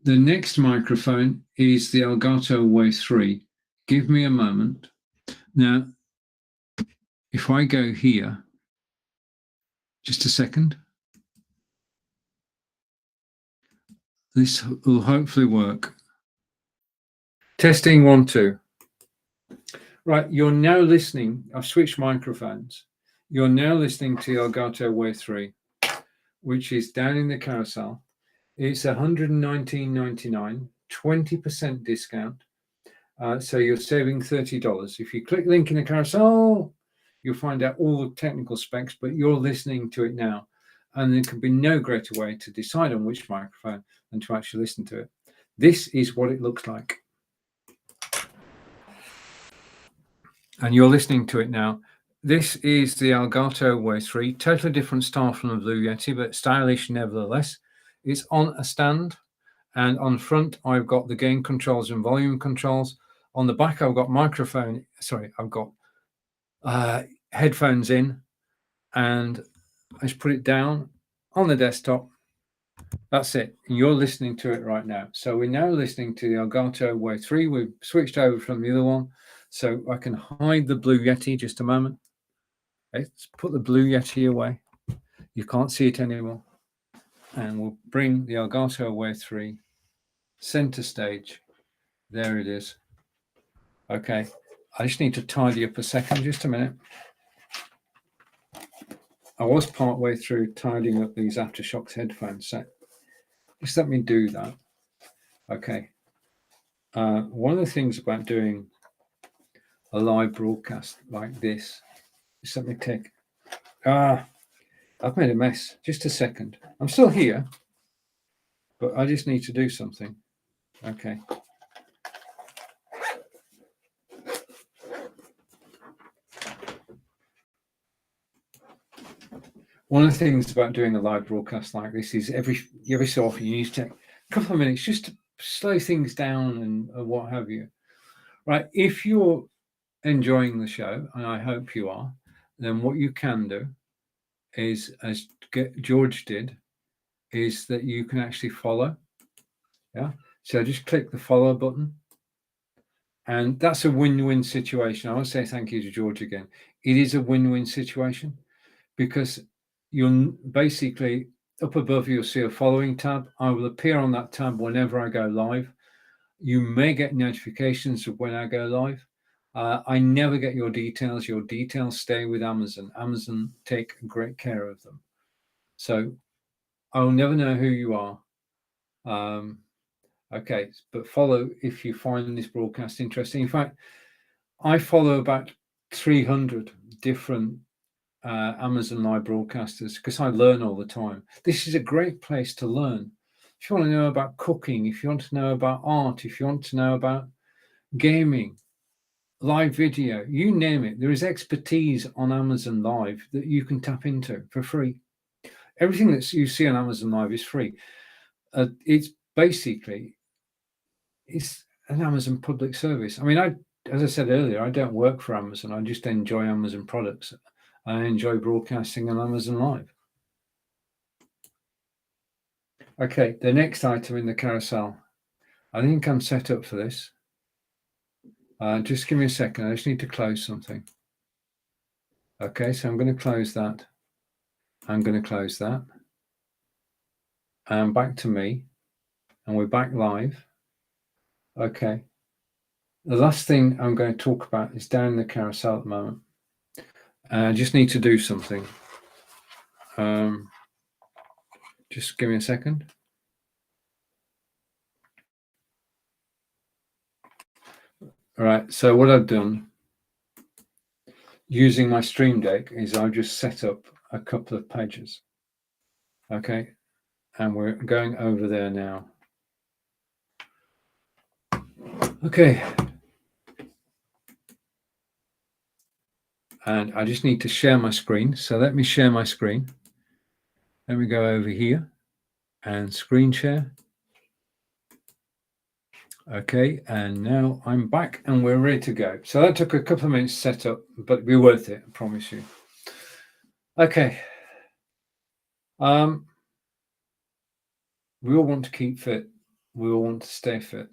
The next microphone is the Elgato Wave 3. Give me a moment. Now, if I go here, just a second. This will hopefully work. Testing 1, 2. Right, you're now listening. I've switched microphones. You're now listening to the Elgato Wave 3, which is down in the carousel. It's $119.99, 20% discount. So you're saving $30. If you click link in the carousel, you'll find out all the technical specs, but you're listening to it now. And there can be no greater way to decide on which microphone than to actually listen to it. This is what it looks like. And you're listening to it now. This is the Elgato Wave 3, totally different style from the Blue Yeti, but stylish nevertheless. It's on a stand, and on front I've got the gain controls and volume controls. On the back I've got I've got headphones in, and I just put it down on the desktop. That's it. You're listening to it right now. So we're now listening to the Elgato Wave 3. We've switched over from the other one. So I can hide the Blue Yeti just a moment. Let's put the Blue Yeti away. You can't see it anymore. And we'll bring the Elgato Wave 3 center stage. There it is. Okay. I just need to tidy up a second, just a minute. I was part way through tidying up these Aftershokz headphones. So just let me do that. Okay. One of the things about doing a live broadcast like this, just let me take. I've made a mess. Just a second. I'm still here, but I just need to do something. Okay. One of the things about doing a live broadcast like this is every so often you need to take a couple of minutes just to slow things down and what have you. Right. If you're enjoying the show, and I hope you are, then what you can do is, as George did, is that you can actually follow. Yeah. So just click the follow button. And that's a win-win situation. I want to say thank you to George again. It is a win-win situation because you'll basically, up above, you'll see a following tab. I will appear on that tab whenever I go live. You may get notifications of when I go live. I never get your details. Your details stay with Amazon. Amazon take great care of them. So I will never know who you are. Okay, but follow if you find this broadcast interesting. In fact, I follow about 300 different Amazon Live broadcasters because I learn all the time. This is a great place to learn. If you want to know about cooking, if you want to know about art, if you want to know about gaming, live video, you name it, there is expertise on Amazon Live that you can tap into for free. Everything that you see on Amazon Live is free. It's basically, it's an Amazon public service. I mean, as I said earlier, I don't work for Amazon. I just enjoy Amazon products. I enjoy broadcasting on Amazon Live. Okay, the next item in the carousel. I think I'm set up for this. Just give me a second. I just need to close something. Okay, so I'm going to close that. I'm going to close that. And back to me. And we're back live. Okay. The last thing I'm going to talk about is down in the carousel at the moment. I just need to do something. Just give me a second. All right, so what I've done using my Stream Deck is I've just set up a couple of pages. Okay, and we're going over there now. Okay. And I just need to share my screen. So let me share my screen. Let me go over here and screen share. Okay, and now I'm back and we're ready to go. So that took a couple of minutes to set up, but it'll be worth it, I promise you. Okay. We all want to keep fit. We all want to stay fit.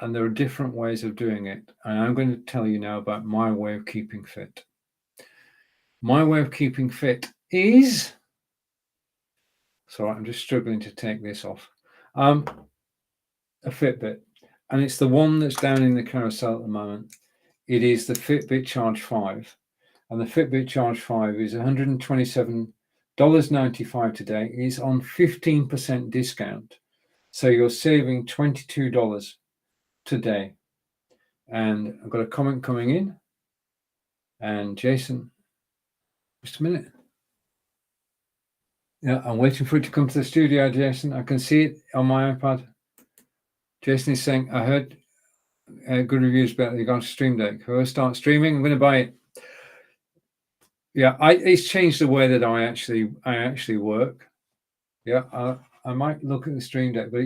And there are different ways of doing it. And I'm going to tell you now about my way of keeping fit. My way of keeping fit is... Sorry, I'm just struggling to take this off. A Fitbit. And it's the one that's down in the carousel at the moment. It is the Fitbit Charge 5. And the Fitbit Charge 5 is $127.95 today. It's on 15% discount. So you're saving $22 today. And I've got a comment coming in. And Jason, just a minute. Yeah, I'm waiting for it to come to the studio, Jason. I can see it on my iPad. Jason is saying, I heard good reviews about the Elgato Stream Deck. If I start streaming, I'm going to buy it. Yeah, it's changed the way that I actually work. Yeah, I might look at the Stream Deck, but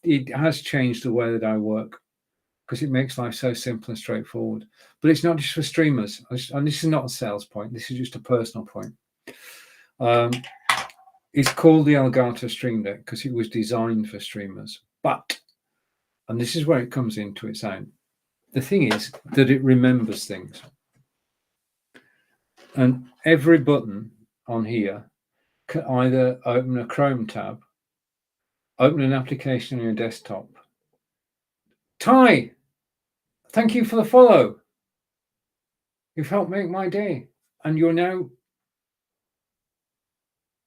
it has changed the way that I work because it makes life so simple and straightforward. But it's not just for streamers, and this is not a sales point. This is just a personal point. It's called the Elgato Stream Deck because it was designed for streamers. But, and this is where it comes into its own, the thing is that it remembers things. And every button on here can either open a Chrome tab, open an application on your desktop. Ty, thank you for the follow. You've helped make my day. And you're now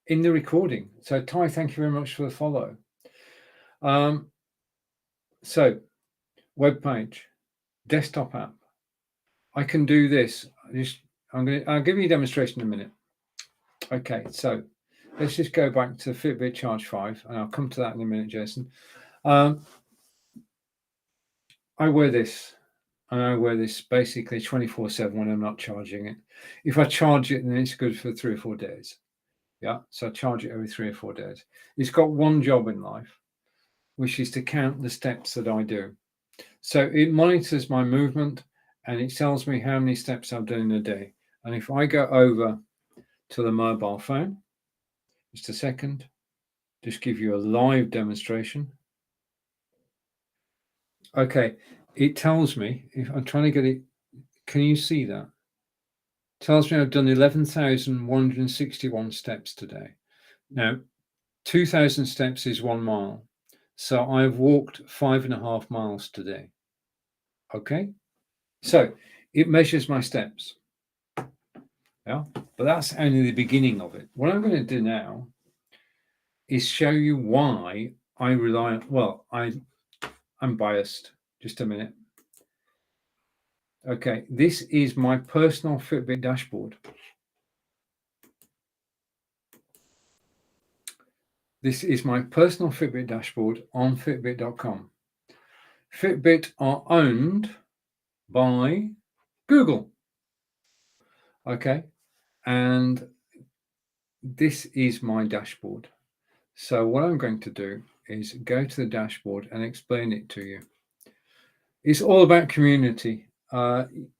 in the recording. So Ty, thank you very much for the follow. So web page, desktop app. I can do this. I'll give you a demonstration in a minute. Okay, so let's just go back to Fitbit Charge 5, and I'll come to that in a minute, Jason. I wear this, and I wear this basically 24/7 when I'm not charging it. If I charge it, then it's good for 3 or 4 days. Yeah, so I charge it every 3 or 4 days. It's got one job in life, which is to count the steps that I do. So it monitors my movement, and it tells me how many steps I've done in a day. And if I go over to the mobile phone, just a second, just give you a live demonstration. Okay, it tells me, if I'm trying to get it, can you see that? It tells me I've done 11,161 steps today. Now, 2,000 steps is 1 mile. So I've walked 5.5 miles today. Okay, so it measures my steps. Yeah, but that's only the beginning of it. What I'm going to do now is show you why I rely on, well, I'm biased. Just a minute. Okay, this is my personal Fitbit dashboard. This is my personal Fitbit dashboard on Fitbit.com. Fitbit are owned by Google. Okay, and this is my dashboard. So what I'm going to do is go to the dashboard and explain it to you. It's all about community.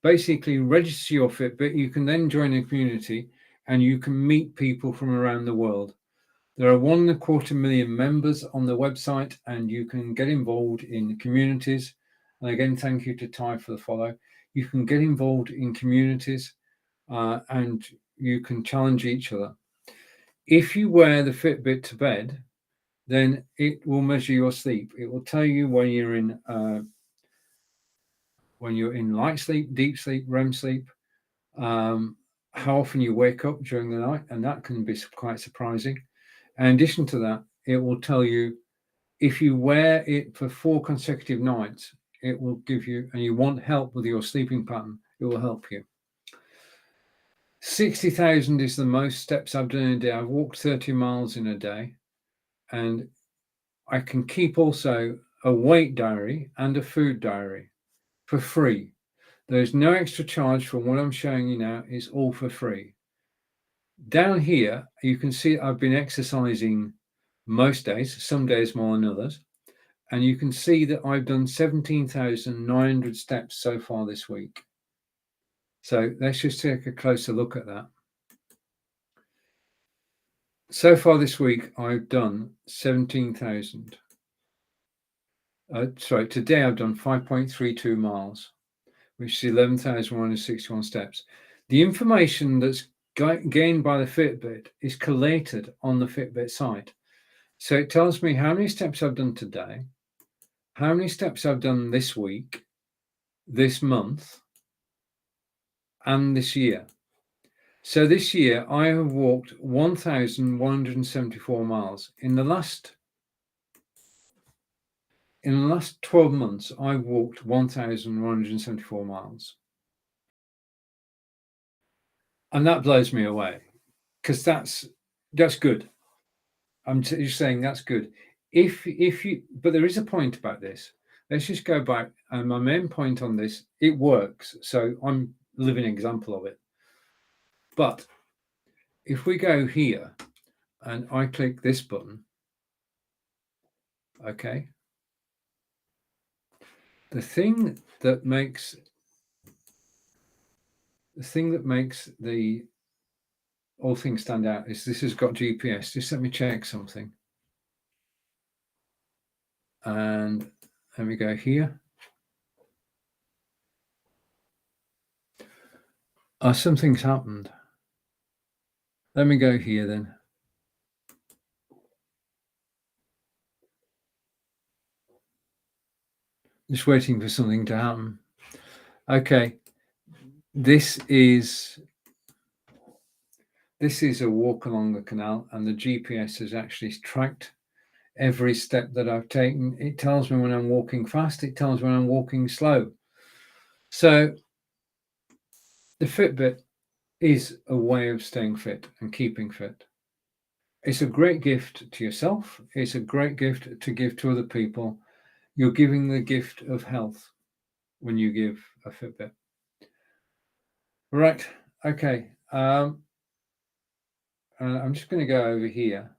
Basically, register your Fitbit. You can then join a community and you can meet people from around the world. There are 1.25 million members on the website, and you can get involved in communities. And again, thank you to Ty for the follow. You can get involved in communities and you can challenge each other. If you wear the Fitbit to bed, then it will measure your sleep. It will tell you when you're in light sleep, deep sleep, REM sleep, how often you wake up during the night, and that can be quite surprising. In addition to that, it will tell you if you wear it for 4 consecutive nights, it will give you, and you want help with your sleeping pattern, it will help you. 60,000 is the most steps I've done in a day. I've walked 30 miles in a day, and I can keep also a weight diary and a food diary for free. There's no extra charge for what I'm showing you now. It's all for free. Down here, you can see I've been exercising most days, some days more than others. And you can see that I've done 17,900 steps so far this week. So let's just take a closer look at that. So far this week, I've done 17,000. Sorry, today I've done 5.32 miles, which is 11,161 steps. The information that's gained by the Fitbit is collated on the Fitbit site. So it tells me how many steps I've done today, how many steps I've done this week, this month, and this year. So this year I have walked 1,174 miles. In the last 12 months, I've walked 1,174 miles. And that blows me away, because that's good. I'm just saying that's good. But there is a point about this. Let's just go back. And my main point on this, it works. So I'm a living example of it. But if we go here and I click this button, okay, the thing that makes the whole thing stand out is this has got GPS. Just let me check something. And let me go here. Something's happened. Let me go here then. Just waiting for something to happen. Okay. This is a walk along the canal, and the GPS has actually tracked every step that I've taken. It tells me when I'm walking fast. It tells me when I'm walking slow. So the Fitbit is a way of staying fit and keeping fit. It's a great gift to yourself. It's a great gift to give to other people. You're giving the gift of health when you give a Fitbit. Right. Okay. I'm just going to go over here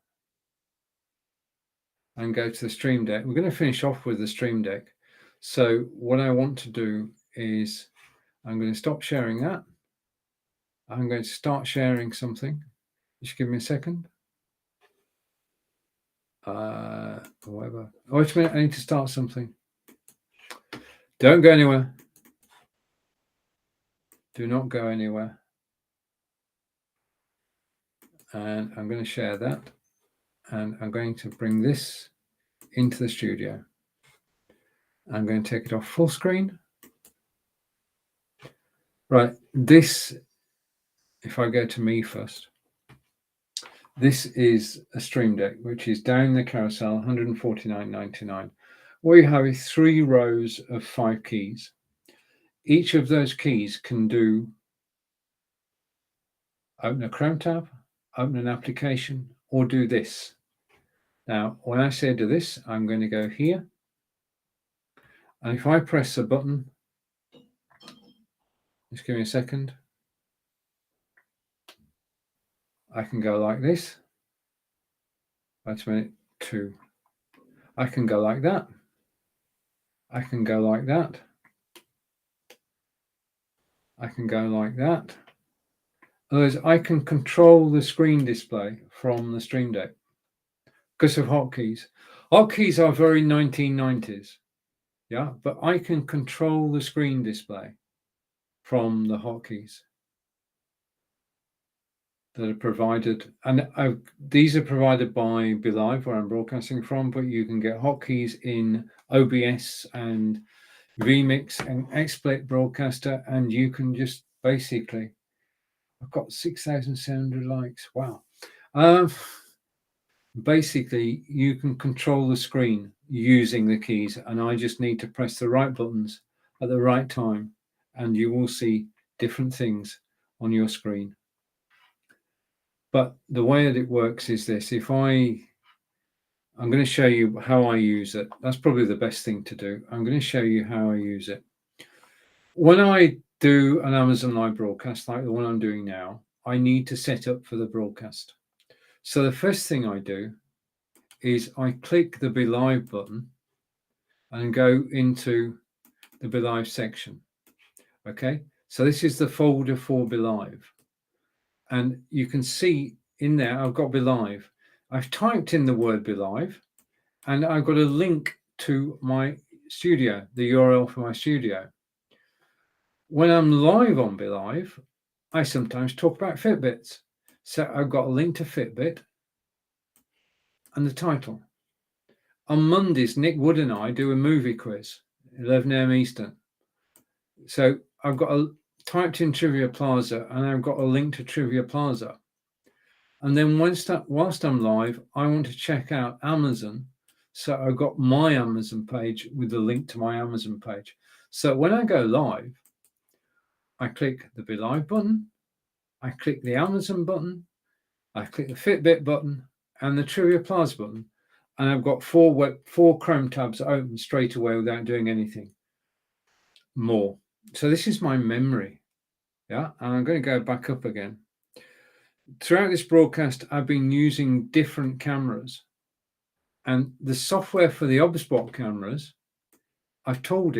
and go to the Stream Deck. We're going to finish off with the Stream Deck. So what I want to do is I'm going to stop sharing that. I'm going to start sharing something. Just give me a second. Whatever. Oh, wait a minute. I need to start something. Don't go anywhere. Do not go anywhere. And I'm going to share that. And I'm going to bring this into the studio. I'm going to take it off full screen. Right. This, if I go to me first, this is a Stream Deck, which is down the carousel, $149.99. What you have is 3 rows of 5 keys. Each of those keys can do open a Chrome tab, open an application, or do this. Now, when I say do this, I'm going to go here. And if I press a button, just give me a second, I can go like this. Wait a minute, 2. I can go like that. I can go like that. I can go like that. In other words, I can control the screen display from the Stream Deck because of hotkeys. Hotkeys are very 1990s, yeah, but I can control the screen display from the hotkeys that are provided. And these are provided by BeLive, where I'm broadcasting from, but you can get hotkeys in OBS and vMix and XSplit Broadcaster, and you can just basically, I've got 6,700 likes. Wow. Basically, you can control the screen using the keys, and I just need to press the right buttons at the right time, and you will see different things on your screen. But the way that it works is this. I'm going to show you how I use it. That's probably the best thing to do. I'm going to show you how I use it. When I do an Amazon Live broadcast like the one I'm doing now, I need to set up for the broadcast. So the first thing I do is I click the BeLive button and go into the BeLive section. Okay, so this is the folder for BeLive. And you can see in there, I've got Be Live. I've typed in the word Be Live, and I've got a link to my studio, the URL for my studio. When I'm live on Be Live, I sometimes talk about Fitbits. So I've got a link to Fitbit and the title. On Mondays, Nick Wood and I do a movie quiz, 11 a.m. Eastern. So I've got typed in Trivia Plaza, and I've got a link to Trivia Plaza. And then whilst I'm live, I want to check out Amazon. So I've got my Amazon page with the link to my Amazon page. So when I go live, I click the Be Live button, I click the Amazon button, I click the Fitbit button and the Trivia Plaza button, and I've got four Chrome tabs open straight away without doing anything more. So this is my memory. Yeah, and I'm going to go back up again. Throughout this broadcast, I've been using different cameras, and the software for the OBSBot cameras, I've told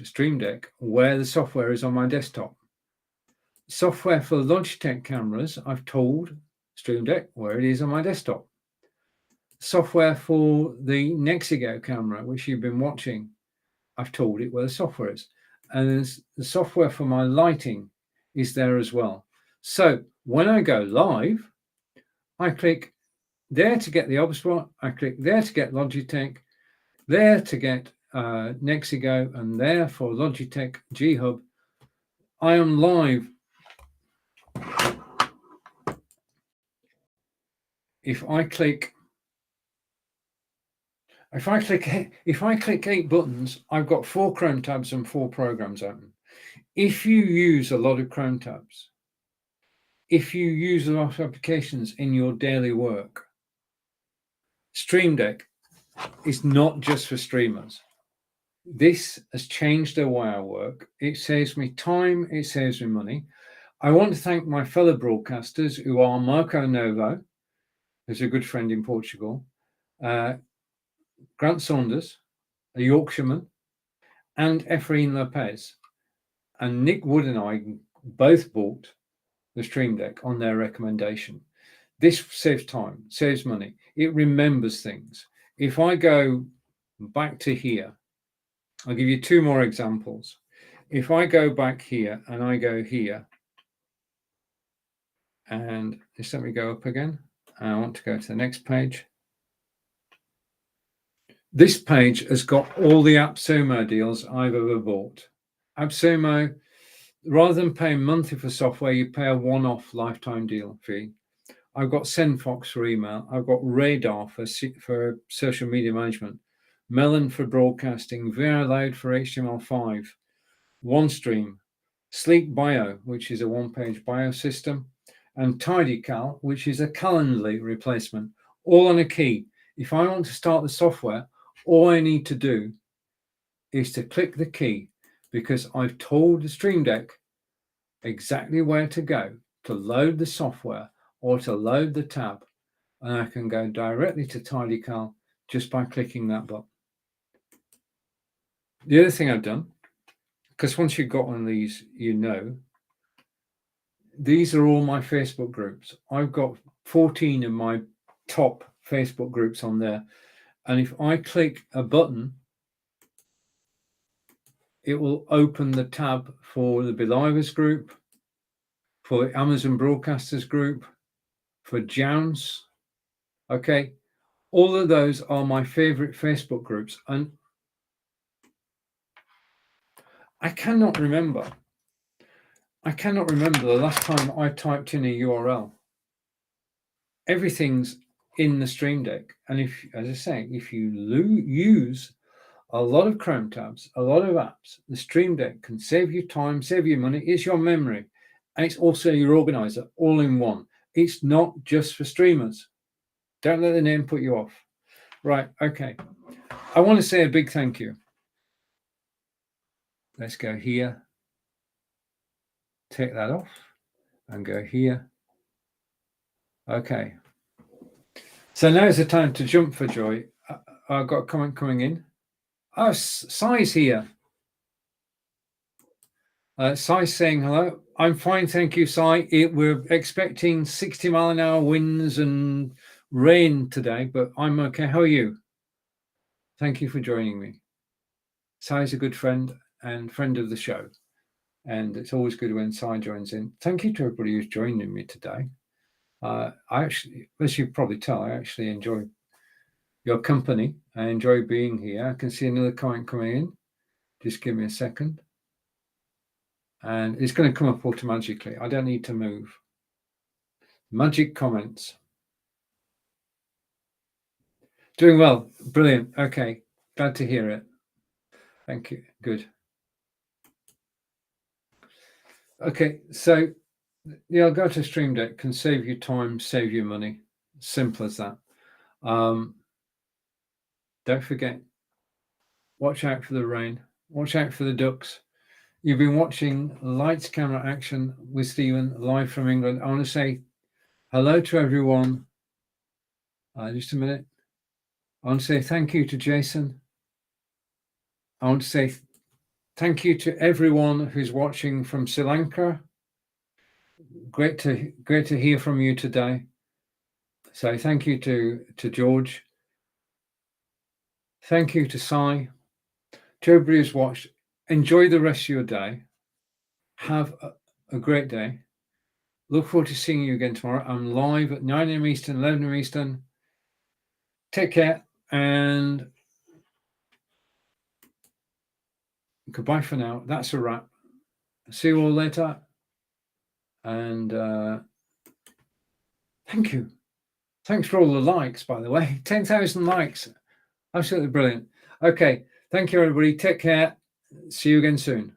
Stream Deck where the software is on my desktop. Software for Logitech cameras, I've told Stream Deck where it is on my desktop. Software for the Nexigo camera, which you've been watching, I've told it where the software is. And the software for my lighting is there as well. So when I go live, I click there to get the OBSBot, I click there to get Logitech, there to get Nexigo, and there for Logitech G Hub. I am live. If I click 8 buttons, I've got 4 Chrome tabs and 4 programs open. If you use a lot of Chrome tabs, if you use a lot of applications in your daily work, Stream Deck is not just for streamers. This has changed the way I work. It saves me time, it saves me money. I want to thank my fellow broadcasters who are Marco Novo, who's a good friend in Portugal, Grant Saunders, a Yorkshireman, and Efrain Lopez. And Nick Wood and I both bought the Stream Deck on their recommendation. This saves time, saves money. It remembers things. If I go back to here, I'll give you 2 more examples. If I go back here and I go here, and just let me go up again. I want to go to the next page. This page has got all the AppSumo deals I've ever bought. AppSumo, rather than paying monthly for software, you pay a one-off lifetime deal fee. I've got SendFox for email. I've got Radar for social media management, Melon for broadcasting, VRLoud for HTML5, OneStream, Sleek Bio, which is a one-page bio system, and TidyCal, which is a Calendly replacement, all on a key. If I want to start the software, all I need to do is to click the key, because I've told the Stream Deck exactly where to go to load the software or to load the tab, and I can go directly to TidyCal just by clicking that button. The other thing I've done, because once you've got one of these, you know, these are all my Facebook groups. I've got 14 of my top Facebook groups on there. And if I click a button, it will open the tab for the Belivers group, for the Amazon Broadcasters group, for Jounce. Okay. All of those are my favorite Facebook groups. And I cannot remember the last time I typed in a URL. Everything's in the Stream Deck. And if, as I say, if you use a lot of Chrome tabs, a lot of apps, the Stream Deck can save you time, save you money. It's your memory. And it's also your organizer, all in one. It's not just for streamers. Don't let the name put you off. Right, okay. I want to say a big thank you. Let's go here. Take that off and go here. Okay. So now's the time to jump for joy. I've got a comment coming in. Oh, Sai's here. Sai's saying hello. I'm fine, thank you, Sai. We're expecting 60-mile-an-hour winds and rain today, but I'm okay. How are you? Thank you for joining me. Sai's a good friend and friend of the show, and it's always good when Sai joins in. Thank you to everybody who's joining me today. I actually, as you probably tell, I actually enjoy your company. I enjoy being here. I can see another comment coming in. Just give me a second. And it's going to come up automatically. I don't need to move. Magic comments. Doing well. Brilliant. Okay. Glad to hear it. Thank you. Good. Okay. So, yeah, go to Stream Deck. Can save you time, save you money. Simple as that. Don't forget, watch out for the rain. Watch out for the ducks. You've been watching Lights, Camera, Action with Stephen, live from England. I want to say hello to everyone. Just a minute. I want to say thank you to Jason. I want to say thank you to everyone who's watching from Sri Lanka. Great to hear from you today. So thank you to George. Thank you to Sai. To everybody who's watched, enjoy the rest of your day. Have a great day. Look forward to seeing you again tomorrow. I'm live at 9 a.m. Eastern, 11 a.m. Eastern. Take care and goodbye for now. That's a wrap. See you all later. And thank you. Thanks for all the likes, by the way. 10,000 likes. Absolutely brilliant. Okay. Thank you, everybody. Take care. See you again soon.